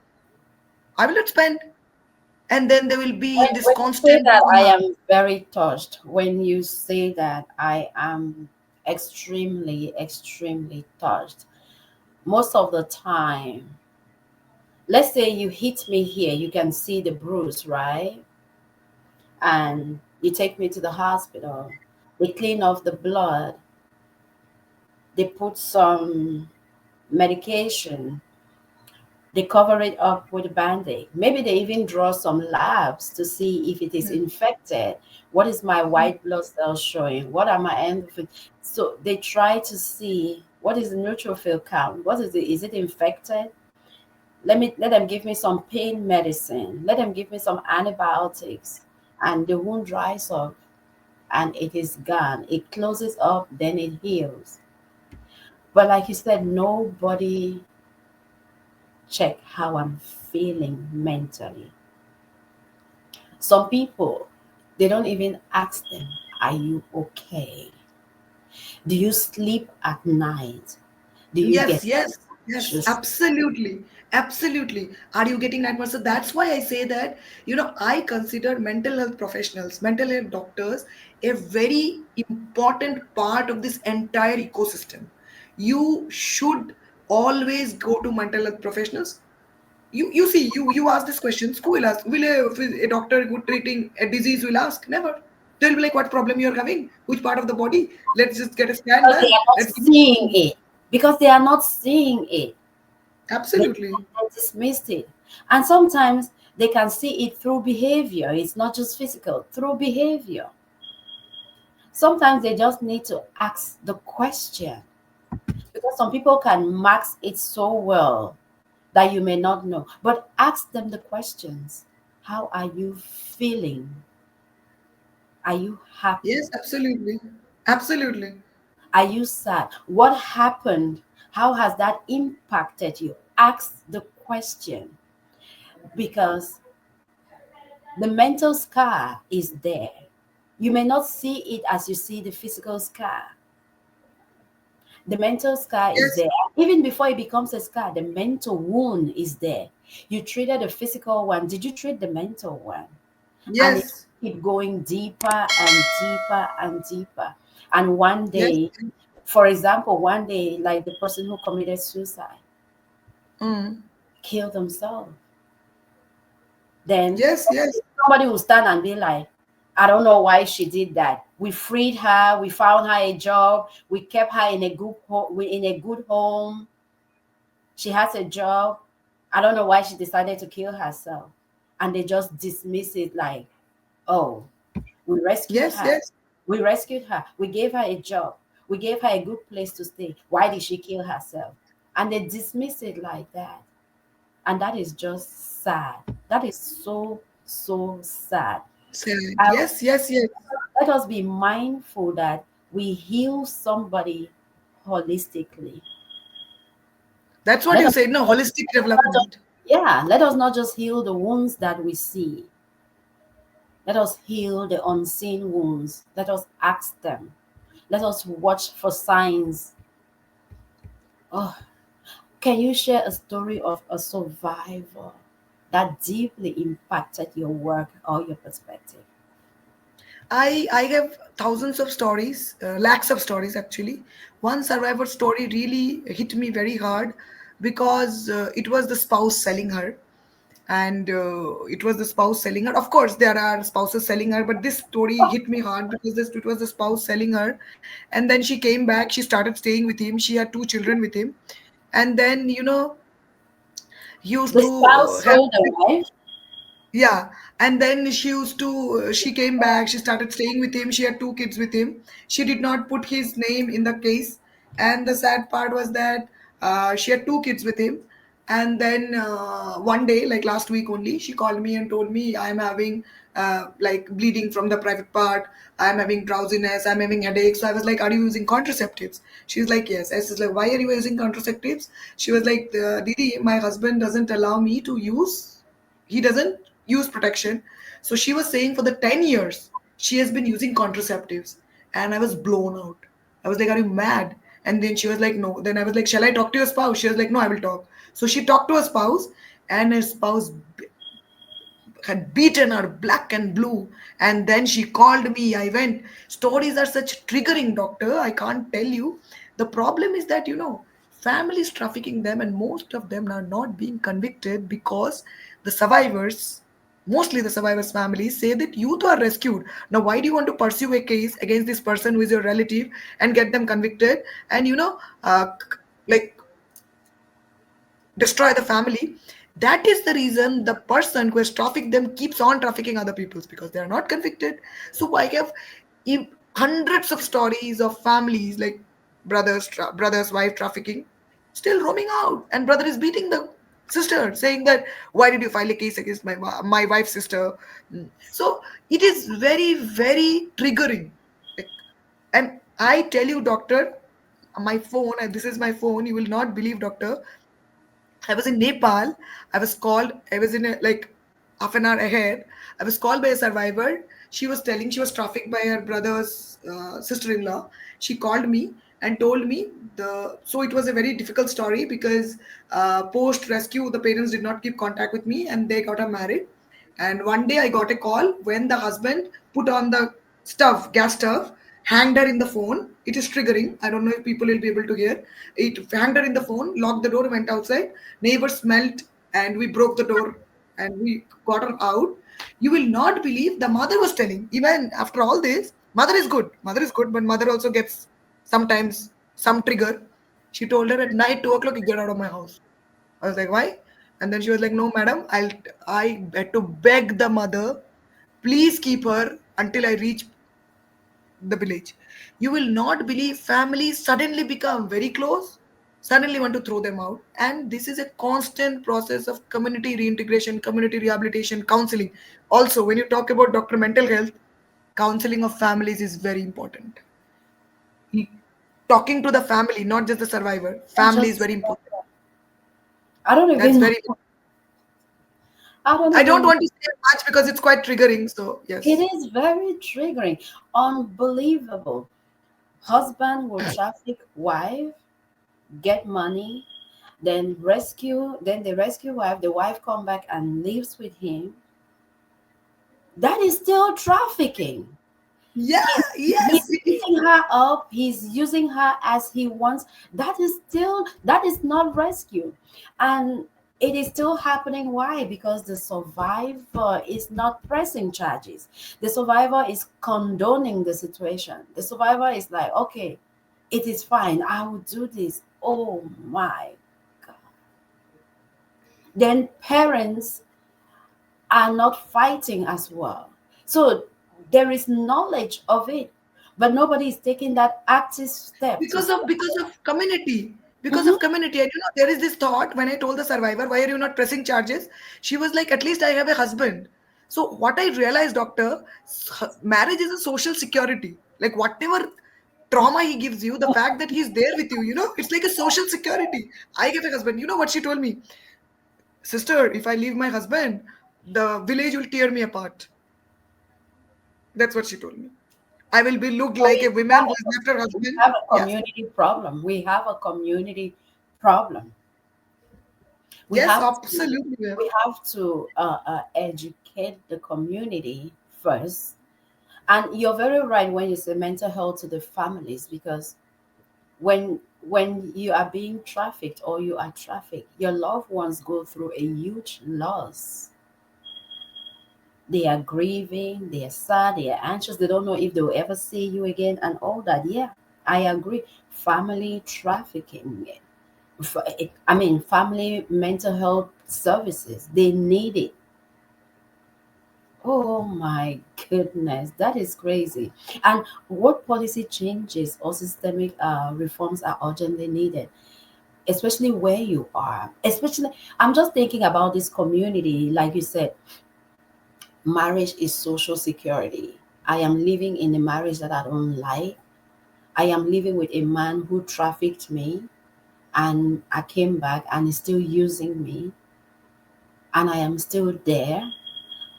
I will not spend. And then they will be in this When you say constant that, I trauma. am very touched. When you say that, I am extremely, extremely touched. Most of the time, let's say you hit me here, you can see the bruise, right? And you take me to the hospital. They clean off the blood, they put some medication, they cover it up with a band-aid. Maybe they even draw some labs to see if it is Yeah. infected. What is my white blood cells showing? What are my endorphins? So they try to see what is the neutrophil count. What is it? Is it infected? Let them give me some pain medicine. Let them give me some antibiotics, and the wound dries up and it is gone. It closes up, then it heals. But like you said, nobody check how I'm feeling mentally. Some people, they don't even ask them, are you okay? Do you sleep at night? Do you Yes, get yes. Yes, Just absolutely. Absolutely. Are you getting that much? So that's why I say that, I consider mental health professionals, mental health doctors, a very important part of this entire ecosystem. You should always go to mental health professionals. You see, you ask this question, who will ask? Will a doctor who treating a disease will ask? Never. They'll be like, what problem you're having? Which part of the body? Let's just get a scan because they done. are not Let's give seeing you. it. Because they are not seeing it. They, Absolutely. they dismissed it. And sometimes they can see it through behavior. It's not just physical, through behavior. Sometimes they just need to ask the question, because some people can max it so well that you may not know. But ask them the questions. How are you feeling? Are you happy? Yes, absolutely. Absolutely. Are you sad? What happened? How has that impacted you? Ask the question, because the mental scar is there. You may not see it as you see the physical scar. The mental scar is Yes, there. Even before it becomes a scar, the mental wound is there. You treated the physical one. Did you treat the mental one? And it yes, keep going deeper and deeper and deeper. And one yes, day, for example, one day, like the person who committed suicide, mm. killed himself, then Yes, yes, somebody will stand and be like, I don't know why she did that. We freed her, we found her a job, we kept her in a good home. She has a job. I don't know why she decided to kill herself. And they just dismiss it like, oh, we rescued yes, her. yes, We rescued her. We gave her a job. We gave her a good place to stay. Why did she kill herself? And they dismiss it like that. And that is just sad. That is so, so sad. sad. And Yes, yes, yes. let us be mindful that we heal somebody holistically. That's what Let you us said, no, holistic not just, development. yeah, let us not just heal the wounds that we see. Let us heal the unseen wounds. Let us ask them. Let us watch for signs. Oh, can you share a story of a survivor that deeply impacted your work or your perspective? I have thousands of stories, lakhs of stories actually. One survivor story really hit me very hard because it was the spouse selling her, and it was the spouse selling her. Of course, there are spouses selling her, but this story hit me hard because it was the spouse selling her, and then she came back. She started staying with him. She had two children with him, and then he used The to spouse have. sold the wife. Yeah, and then she came back, she started staying with him, she had two kids with him. She did not put his name in the case. And the sad part was that she had two kids with him. And then one day, like last week only, she called me and told me, I'm having like bleeding from the private part, I'm having drowsiness, I'm having headaches. So I was like, are you using contraceptives? She's like, yes. I was like, why are you using contraceptives? She was like, Didi, my husband doesn't allow me to use, he doesn't use protection. So she was saying for the 10 years she has been using contraceptives. And I was blown out. I was like, are you mad? And then she was like, no. Then I was like, shall I talk to your spouse? She was like, no, I will talk. So she talked to her spouse, and her spouse had beaten her black and blue. And then she called me. I went. Stories are such triggering, doctor. I can't tell you. The problem is that, families trafficking them, and most of them are not being convicted because the survivors, mostly the survivors' families, say that you two are rescued. Now, why do you want to pursue a case against this person who is your relative and get them convicted? And, like destroy the family. That is the reason the person who has trafficked them keeps on trafficking other people's, because they are not convicted. So I have hundreds of stories of families like brothers wife trafficking, still roaming out, and brother is beating the sister, saying that why did you file a case against my wife's sister. So it is very, very triggering. Like, and I tell you, doctor, my phone, and this is my phone, you will not believe, doctor, I was in Nepal. I was called, I was in a, like half an hour ahead. I was called by a survivor. She was telling she was trafficked by her brother's sister in law. She called me. and told me the so it was a very difficult story because post rescue the parents did not keep contact with me and they got married. And one day I got a call when the husband put on the stuff gas stove, hanged her in the phone. It is triggering. I don't know if people will be able to hear it. Hanged her in the phone, locked the door, went outside. Neighbors smelt and we broke the door and we got her out. You will not believe the mother was telling, even after all this, mother is good, but mother also gets sometimes some trigger. She told her at night 2 o'clock, you get out of my house. I was like, why? And then she was like, no, madam, I had to beg the mother, please keep her until I reach the village. You will not believe families suddenly become very close, suddenly want to throw them out. And this is a constant process of community reintegration, community rehabilitation, counseling. Also, when you talk about doctor mental health, counseling of families is very important. Talking to the family, not just the survivor. Not Family is just very important. I don't That's even know. very. I don't I don't even. want to say much because it's quite triggering. So It yes. is very triggering, unbelievable. Husband will traffic wife, get money, then the rescue wife, the wife come back and lives with him. That is still trafficking. Yeah. He's Yes. beating her up, he's using her as he wants. That is not rescue. And it is still happening. Why? Because the survivor is not pressing charges. The survivor is condoning the situation. The survivor is like, okay, it is fine, I will do this. Oh my God. Then parents are not fighting as well. So there is knowledge of it, but nobody is taking that active step to Because of step. because of community. Because Mhm. of community. And there is this thought when I told the survivor, why are you not pressing charges? She was like, at least I have a husband. So what I realized, doctor, marriage is a social security. Like whatever trauma he gives you, the fact that he's there with you, it's like a social security. I get a husband. You know what she told me? Sister, if I leave my husband, the village will tear me apart. That's what she told me. I will be looked So like a woman who has left her we husband. have a Yes. community problem. We have a community problem. We Yes, have to absolutely. We have. educate the community first. And you're very right when you say mental health to the families, because when you are being trafficked or you are trafficked, your loved ones go through a huge loss. They are grieving, they are sad, they are anxious, they don't know if they'll ever see you again and all that. Yeah, I agree. Family trafficking. I mean, family mental health services, they need it. Oh my goodness, that is crazy. And what policy changes or systemic reforms are urgently needed, especially where you are? Especially, I'm just thinking about this community, like you said, marriage is social security. I am living in a marriage that I don't like. I am living with a man who trafficked me and I came back and is still using me and I am still there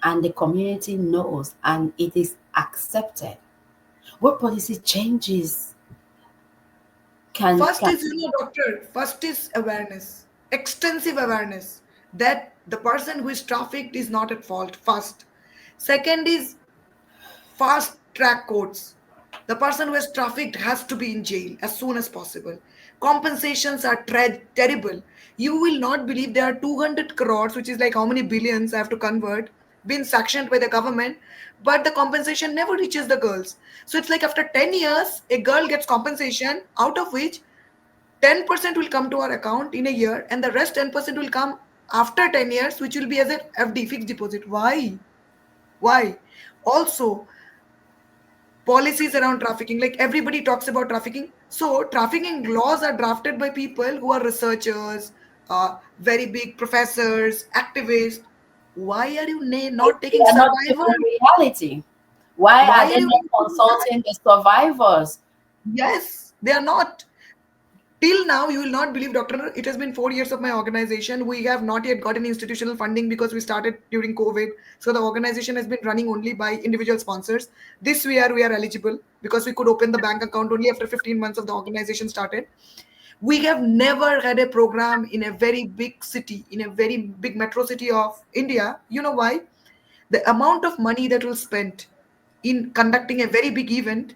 and the community knows and it is accepted. What policy changes First can is, doctor, first is awareness, extensive awareness that the person who is trafficked is not at fault. First. Second is fast track courts. The person who has trafficked has to be in jail as soon as possible. Compensations are terrible. You will not believe there are 200 crores, which is like how many billions I have to convert, been sanctioned by the government, but the compensation never reaches the girls. So it's like after 10 years, a girl gets compensation, out of which 10% will come to our account in a year, and the rest 10% will come after 10 years, which will be as a FD, fixed deposit. Why? Why? Also, policies around trafficking, like everybody talks about trafficking, so trafficking laws are drafted by people who are researchers, very big professors, activists. Why are you not they taking are not given survivors? reality? Why Why are are they you not not taking that? consulting the survivors? Yes, they are not. Till now, you will not believe, Dr. It has been 4 years of my organization. We have not yet got any institutional funding because we started during COVID. So the organization has been running only by individual sponsors. This year we are eligible because we could open the bank account only after 15 months of the organization started. We have never had a program in a very big city, in a very big metro city of India. You know why? The amount of money that will spend in conducting a very big event,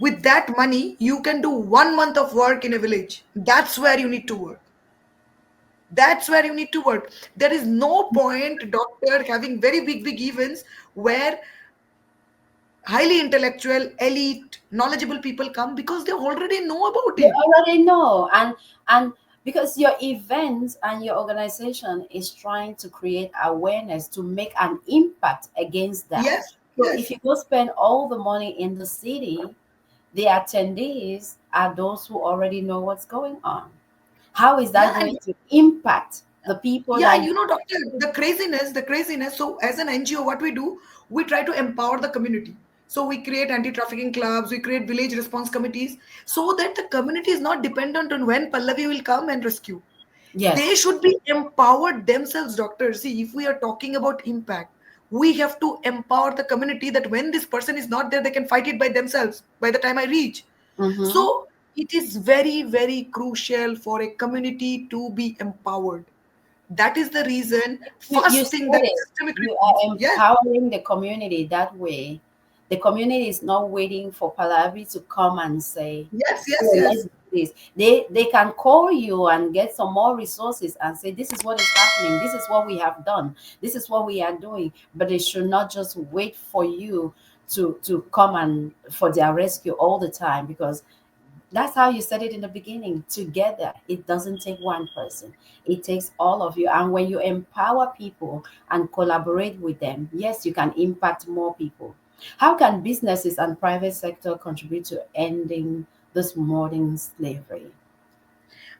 with that money you can do 1 month of work in a village. That's where you need to work. That's where you need to work. There is no point, doctor, having very big events where highly intellectual, elite, knowledgeable people come because they already know about You it. already know, and because your event and your organization is trying to create awareness to make an impact against that. Yes, So if yes. you go spend all the money in the city, the attendees are those who already know what's going on. How is Yeah, that and going to impact the people yeah, that and doctor, the craziness. So, as an NGO, what we do, we try to empower the community. So, we create anti trafficking clubs, we create village response committees so that the community is not dependent on when Pallavi will come and rescue. They yes. should be empowered themselves, doctor. See, if we are talking about impact, we have to empower the community that when this person is not there, they can fight it by themselves by the time I reach. Mm-hmm. So, it is very crucial for a community to be empowered. That is the reason. You First thing, said that it. systemic You reforms. are Yes, empowering the community that way. The community is not waiting for Pallavi to come and say, yes, so yes, let's yes. do this. They can call you and get some more resources and say, this is what is happening. This is what we have done. This is what we are doing. But they should not just wait for you to come and for their rescue all the time, because that's how you said it in the beginning. Together, it doesn't take one person, it takes all of you. And when you empower people and collaborate with them, yes, you can impact more people. How can businesses and private sector contribute to ending this modern slavery?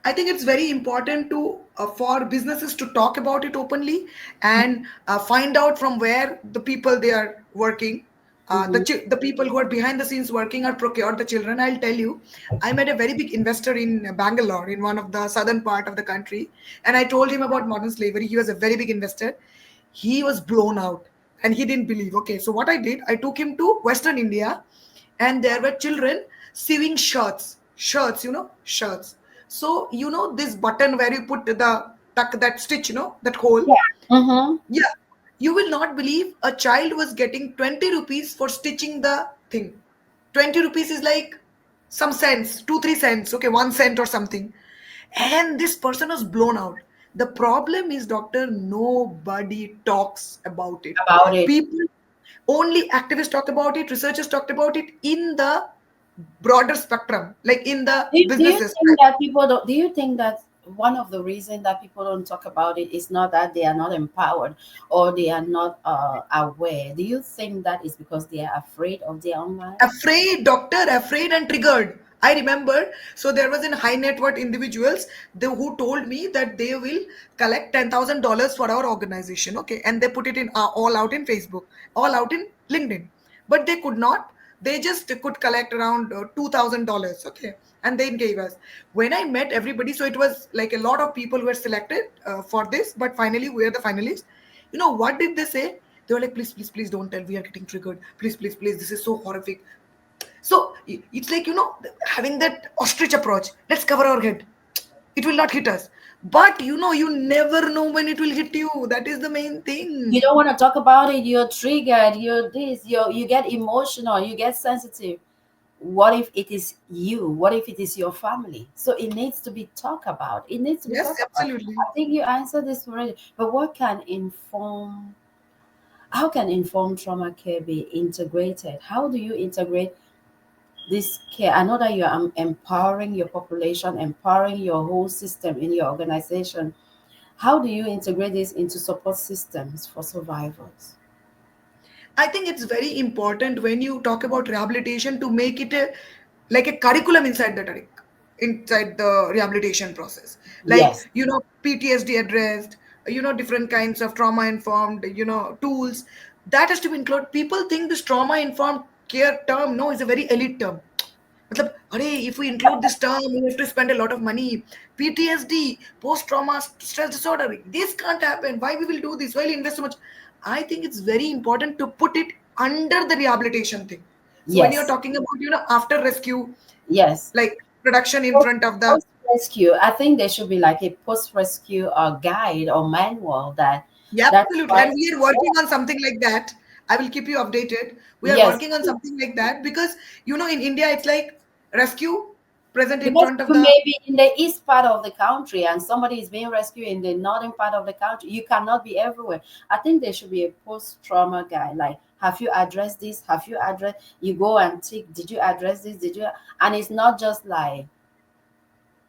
I think it's very important to for businesses to talk about it openly and find out from where the people they are working, Mm-hmm. the people who are behind the scenes working or procured the children. I'll tell you, I met a very big investor in Bangalore, in one of the southern part of the country, and I told him about modern slavery. He was a very big investor. He was blown out and he didn't believe. Okay, so what I did, I took him to Western India, and there were children sewing shirts, shirts. So this button where you put the tuck, that stitch, that hole. Yeah. Mm-hmm. Yeah, you will not believe, a child was getting 20 rupees for stitching the thing. 20 rupees is like some cents, 2 3 cents, okay, 1 cent or something. And this person was blown out. The problem is, doctor, nobody talks about it. About it. People, only activists talk about it, researchers talked about it in the broader spectrum, like in the Do you businesses. think that people don't? Do you think that one of the reasons that people don't talk about it is not that they are not empowered or they are not aware? Do you think that is because they are afraid of their own life? Afraid, doctor, afraid and triggered. I remember, so there was in high net worth individuals, who told me that they will collect $10,000 for our organization, okay, and they put it in all out in Facebook, all out in LinkedIn, but they could not. They just could collect around $2,000, okay, and they gave us. When I met everybody, so it was like a lot of people were selected for this, but finally we are the finalists. You know what did they say? They were like, please don't tell, we are getting triggered, please, this is so horrific. So it's like, having that ostrich approach. Let's cover our head. It will not hit us. But you never know when it will hit you. That is the main You thing. don't want to talk about it. You're triggered. You're this. You get emotional. You get sensitive. What if it is you? What if it is your family? So it needs to be talked about. It needs to be Yes, talked about. absolutely. I think you answered this already. But what can inform? How can informed trauma care be integrated? How do you integrate this care? I know that you are empowering your population, empowering your whole system in your organization. How do you integrate this into support systems for survivors? I think it's very important when you talk about rehabilitation to make it a like a curriculum inside the rehabilitation process. Like, Yes. PTSD addressed, different kinds of trauma informed, tools. That has to be included. People think this trauma informed care term, no, is a very elite term. मतलब, अरे, if we include this term, we have to spend a lot of money. PTSD, post-trauma stress disorder. This can't happen. Why we will do this? Why will invest so much? I think it's very important to put it under the rehabilitation thing. So when you're Yes, talking about, after rescue, yes. like production in front of the. Post rescue, I think there should be like a post rescue guide or manual Yeah, that absolutely. And tries. we are working on something like that. I will keep you updated. We are Yes, working on something like that because, in India, it's like rescue present in because front of you the. may be in the east part of the country and somebody is being rescued in the northern part of the country. You cannot be everywhere. I think there should be a post trauma guide. Like, have you addressed this? Have you addressed? You go and tick. Did you address this? Did you? And it's not just like,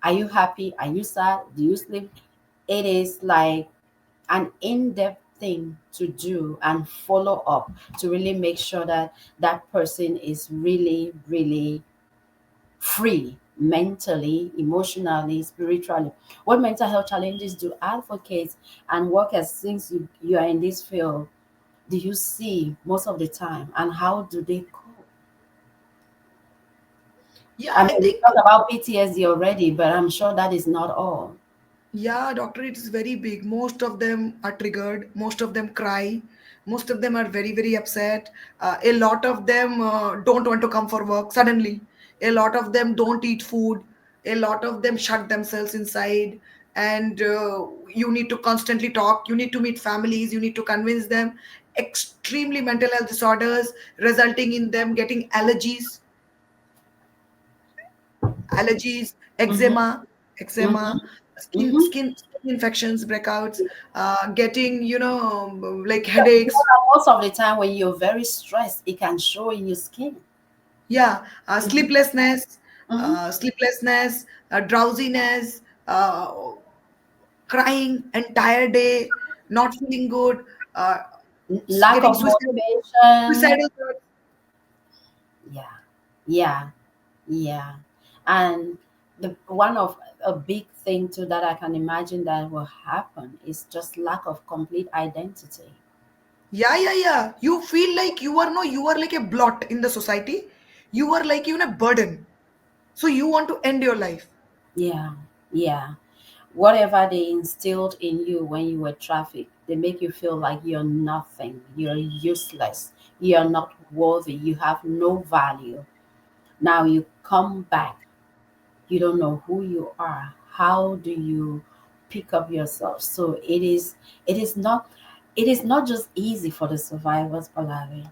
are you happy? Are you sad? Do you sleep? It is like an in-depth thing to do and follow up to really make sure that that person is really, really free mentally, emotionally, spiritually. What mental health challenges do advocates and workers, since you are in this field, do you see most of the time, and how do they cope? Yeah, I I mean, we think. talked about PTSD already, but I'm sure that is not all. Yeah, doctor, it is very big. Most of them are triggered. Most of them cry. Most of them are very, very upset. A lot of them don't want to come for work suddenly. A lot of them don't eat food. A lot of them shut themselves inside. And you need to constantly talk. You need to meet families. You need to convince them. Extremely mental health disorders resulting in them getting allergies, Mm-hmm, eczema, mm-hmm, skin mm-hmm. skin skin infections, breakouts, getting like Yeah, headaches. most of the time when you're very stressed, it can show in your skin. Yeah, Mm-hmm, mm-hmm. drowsiness, crying entire day, not feeling good, uh, Lack getting of motivation. suicidal thoughts. Yeah, yeah, yeah. And the one of a big thing too that I can imagine that will happen is just lack of complete identity. Yeah, yeah, yeah. You feel like you are like a blot in the society. You are like even a burden. So you want to end your life. Yeah, yeah. Whatever they instilled in you when you were trafficked, they make you feel like you're nothing, you're useless, you're not worthy, you have no value. Now you come back, you don't know who you are. How do you pick up yourself? So it is not just easy for the survivors, Pallavi.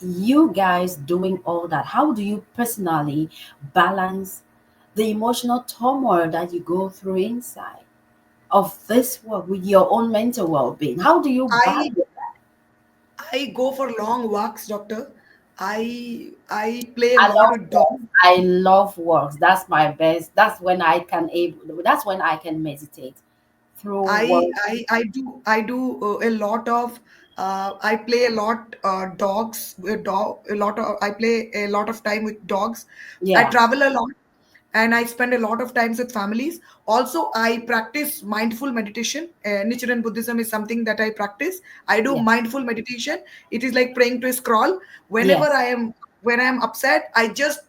You guys doing all that, how do you personally balance the emotional turmoil that you go through inside of this work with your own mental well-being? How do you I balance? I go for long walks, doctor. I play a I lot love with dogs. walks. I love walks. That's my best. That's when I can meditate through I walks. I do a lot of I play a lot dogs dog a lot of I play a lot of time with dogs. I Yeah. travel a lot and I spend a lot of times with families. Also, I practice mindful meditation. Nichiren Buddhism is something that I practice. I do Yeah. mindful meditation. It is like praying to a scroll. Whenever Yes. when I am upset, I just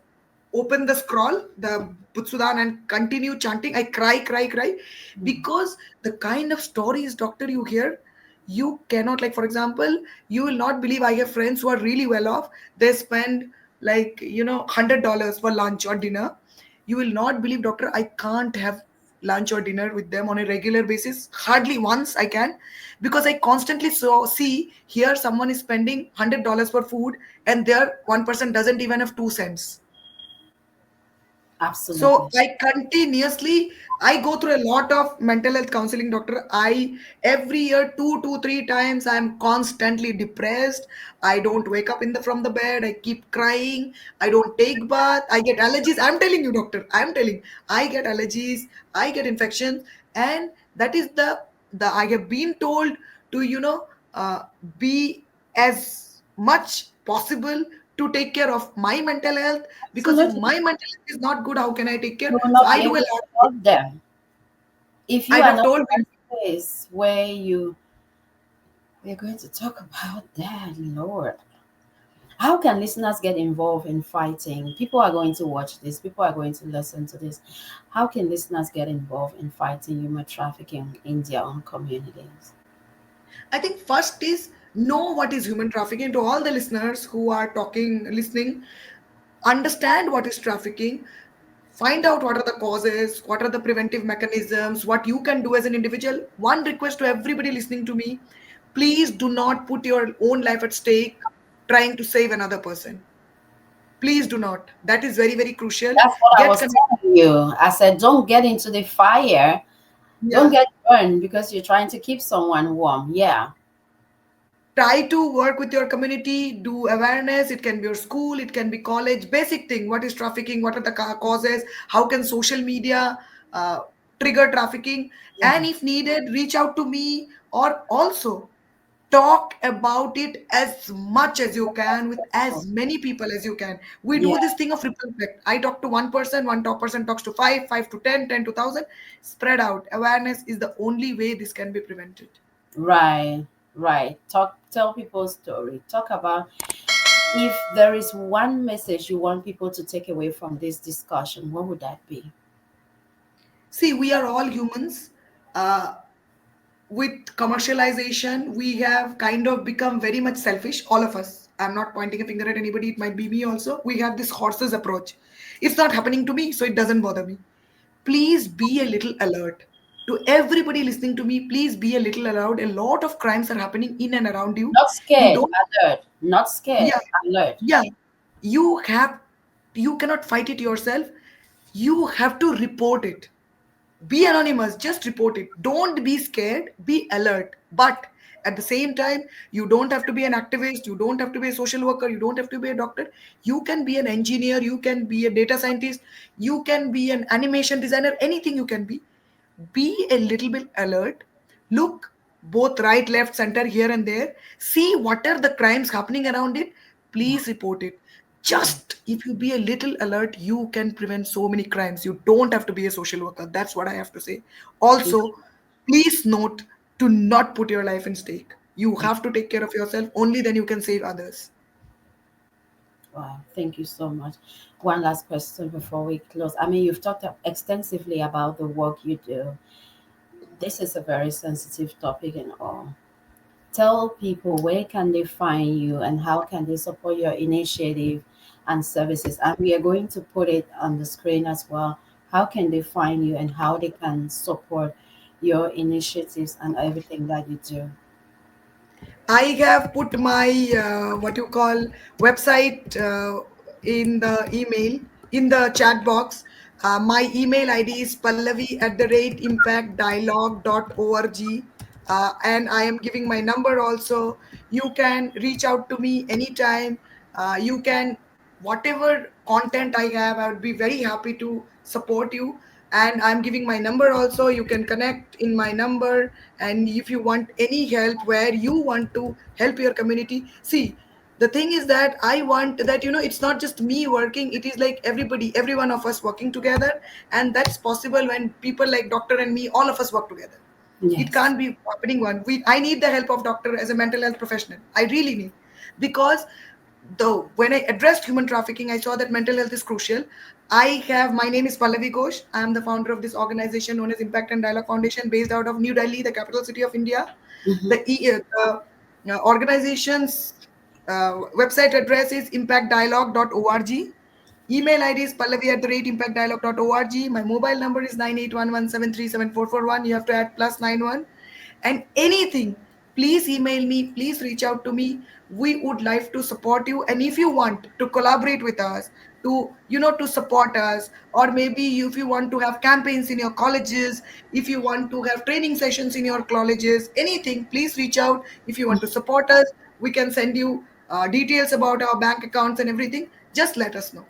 open the scroll, the Butsudan, and continue chanting. I cry, cry, cry, Mm. because the kind of stories, doctor, you hear, you cannot, like, for example, you will not believe, I have friends who are really well off. They spend like, $100 for lunch or dinner. You will not believe, doctor, I can't have lunch or dinner with them on a regular basis. Hardly once I can, because I constantly see here someone is spending $100 for food, and there one person doesn't even have 2 cents. So Absolutely. I go through a lot of mental health counseling, doctor. I every year 2 to 3 times I'm constantly depressed. I don't wake up from the bed. I keep crying. I don't take bath. I get allergies. I'm telling you, doctor. I'm telling. I get allergies. I get infections, and that is the I have been told to uh, be as much possible to take care of my mental health, because if Absolutely. my mental health is not good, how can I take care? You will So not I be do a able to lot. help them if I you are have not told in a space where we're going to talk about that, Lord. How can listeners get involved in fighting? People are going to watch this, people are going to listen to this. How can listeners get involved in fighting human trafficking in their own communities? I think first is know what is human trafficking. To all the listeners who are talking, listening, understand what is trafficking, find out what are the causes, what are the preventive mechanisms, what you can do as an individual. One request to everybody listening to me, please do not put your own life at stake trying to save another person. Please do not. That is very, very crucial. That's what I Get was connected. telling you. I said, don't get into the fire. Don't Yeah. get burned because you're trying to keep someone warm. Yeah. Try to work with your community, do awareness. It can be your school, it can be college. Basic thing: what is trafficking, what are the causes, how can social media uh, trigger trafficking, Yeah. and if needed, reach out to me, or also talk about it as much as you can with as many people as you can. We Yeah. do this thing of ripple effect. I talk to one person, one top person talks to five, five to 10, 10 to 1,000. Spread out. Awareness is the only way this can be prevented. Right. Right. Talk. Tell people story. Talk about, if there is one message you want people to take away from this discussion, what would that be? See, we are all humans. Uh, with commercialization, we have kind of become very much selfish, all of us. I'm not pointing a finger at anybody, it might be me also. We have this horses approach. It's not happening to me, so it doesn't bother me. Please be a little alert. To everybody listening to me, please be a little alert. A lot of crimes are happening in and around you. Not You scared. don't, Alert. Not scared. yeah, Alert. yeah. You have, you cannot fight it yourself. You have to report it. Be anonymous, just report it. Don't be scared, be alert. But at the same time, you don't have to be an activist, you don't have to be a social worker, you don't have to be a doctor. You can be an engineer, you can be a data scientist, you can be an animation designer, anything you can be a little bit alert. Look both right, left, center, here and there. See what are the crimes happening around it. Please report it. Just if you be a little alert, you can prevent so many crimes. You don't have to be a social worker. That's what I have to say. Also, please note to not put your life in stake. You have to take care of yourself. Only then you can save others. Wow, thank you so much. One last question before we close. I mean, you've talked extensively about the work you do. This is a very sensitive topic and all. Tell people where can they find you and how can they support your initiative and services. And we are going to put it on the screen as well. How can they find you and how they can support your initiatives and everything that you do? I have put my what you call website in the email, in the chat box. My email ID is pallavi@impactdialogue.org. And I am giving my number also. You can reach out to me anytime. You can, whatever content I have, I would be very happy to support you. And I'm giving my number also. You can connect in my number. And if you want any help where you want to help your community, see, the thing is that I want that, it's not just me working, it is like everybody, every one of us working together. And that's possible when people like doctor and me, all of us work together. It Yes. can't be happening one. I need the help of doctor as a mental health professional. I really need, because though when I addressed human trafficking, I saw that mental health is crucial. My name is Pallabi Ghosh. I am the founder of this organization known as Impact and Dialogue Foundation, based out of New Delhi, the capital city of India. Hmm. The organization's website address is impactdialogue.org. Email ID is pallavi@impactdialogue.org. My mobile number is 9811737441. You have to add +91. And anything, please email me, please reach out to me. We would like to support you. And if you want to collaborate with us, to support us, or maybe if you want to have campaigns in your colleges, if you want to have training sessions in your colleges, anything, please reach out. If you want to support us, we can send you details about our bank accounts and everything. Just let us know.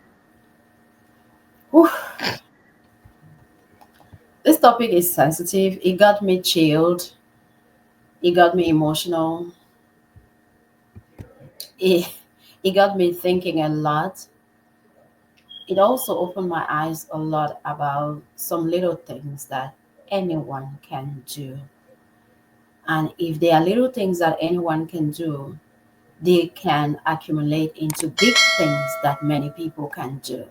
Whew. This topic is sensitive. It got me chilled. It got me emotional. It, it got me thinking a lot. It also opened my eyes a lot about some little things that anyone can do. And if there are little things that anyone can do, they can accumulate into big things that many people can do.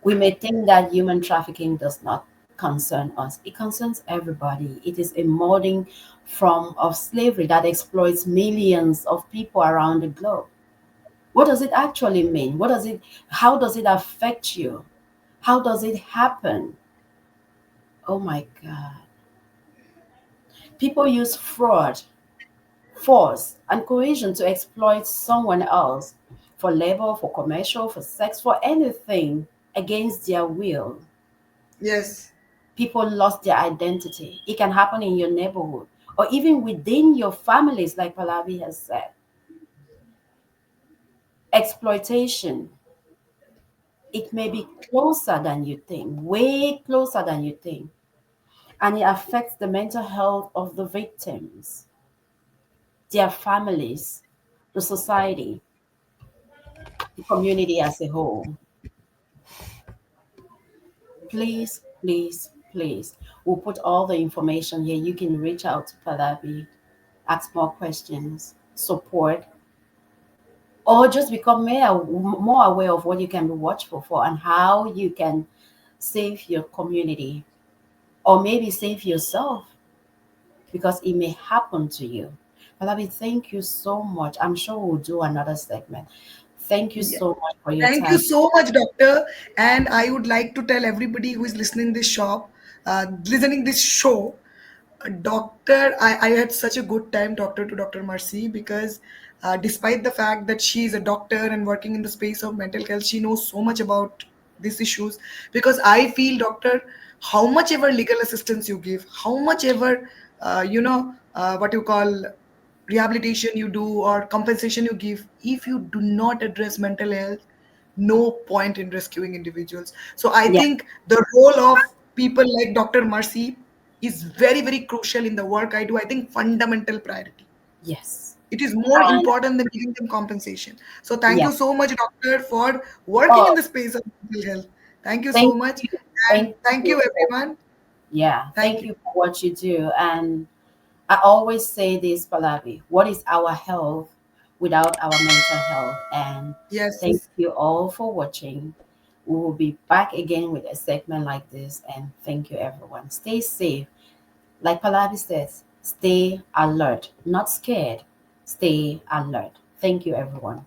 We may think that human trafficking does not concern us. It concerns everybody. It is a modern form of slavery that exploits millions of people around the globe. What does it actually mean? How does it affect you? How does it happen? Oh my God. People use fraud, force, and coercion to exploit someone else for labor, for commercial, for sex, for anything against their will. Yes. People lost their identity. It can happen in your neighborhood or even within your families, like Pallavi has said. Exploitation, it may be closer than you think, way closer than you think, and it affects the mental health of the victims, their families, the society, the community as a whole. Please, please, please. We'll put all the information here. You can reach out to Pallavi, ask more questions, support, or just become more aware of what you can be watchful for and how you can save your community or maybe save yourself because it may happen to you. Pallavi, thank you so much. I'm sure we'll do another segment. Thank you Yeah. so much for your Thank you time. so much, doctor. And I would like to tell everybody who is listening this show, doctor, I had such a good time talking to Dr. Mercy because despite the fact that she is a doctor and working in the space of mental health, she knows so much about these issues. Because I feel, doctor, how much ever legal assistance you give, how much ever, what you call rehabilitation you do or compensation you give, if you do not address mental health, no point in rescuing individuals. So I Yeah, think the role of people like Dr. Mercy is very, very crucial in the work I do. I think fundamental priority. yes. It is more And important than giving them compensation. So thank yeah. you so much, doctor, for working in Oh, the space of mental health. Thank you so thank much. you. And Thank thank you you, for, everyone. yeah, Thank thank you. you for what you do. And I always say this, Pallavi, what is our health without our mental health? And thank Yes. you all for watching. We will be back again with a segment like this. And thank you, everyone. Stay safe. Like Pallavi says, stay alert, not scared. Stay alert. Thank you, everyone.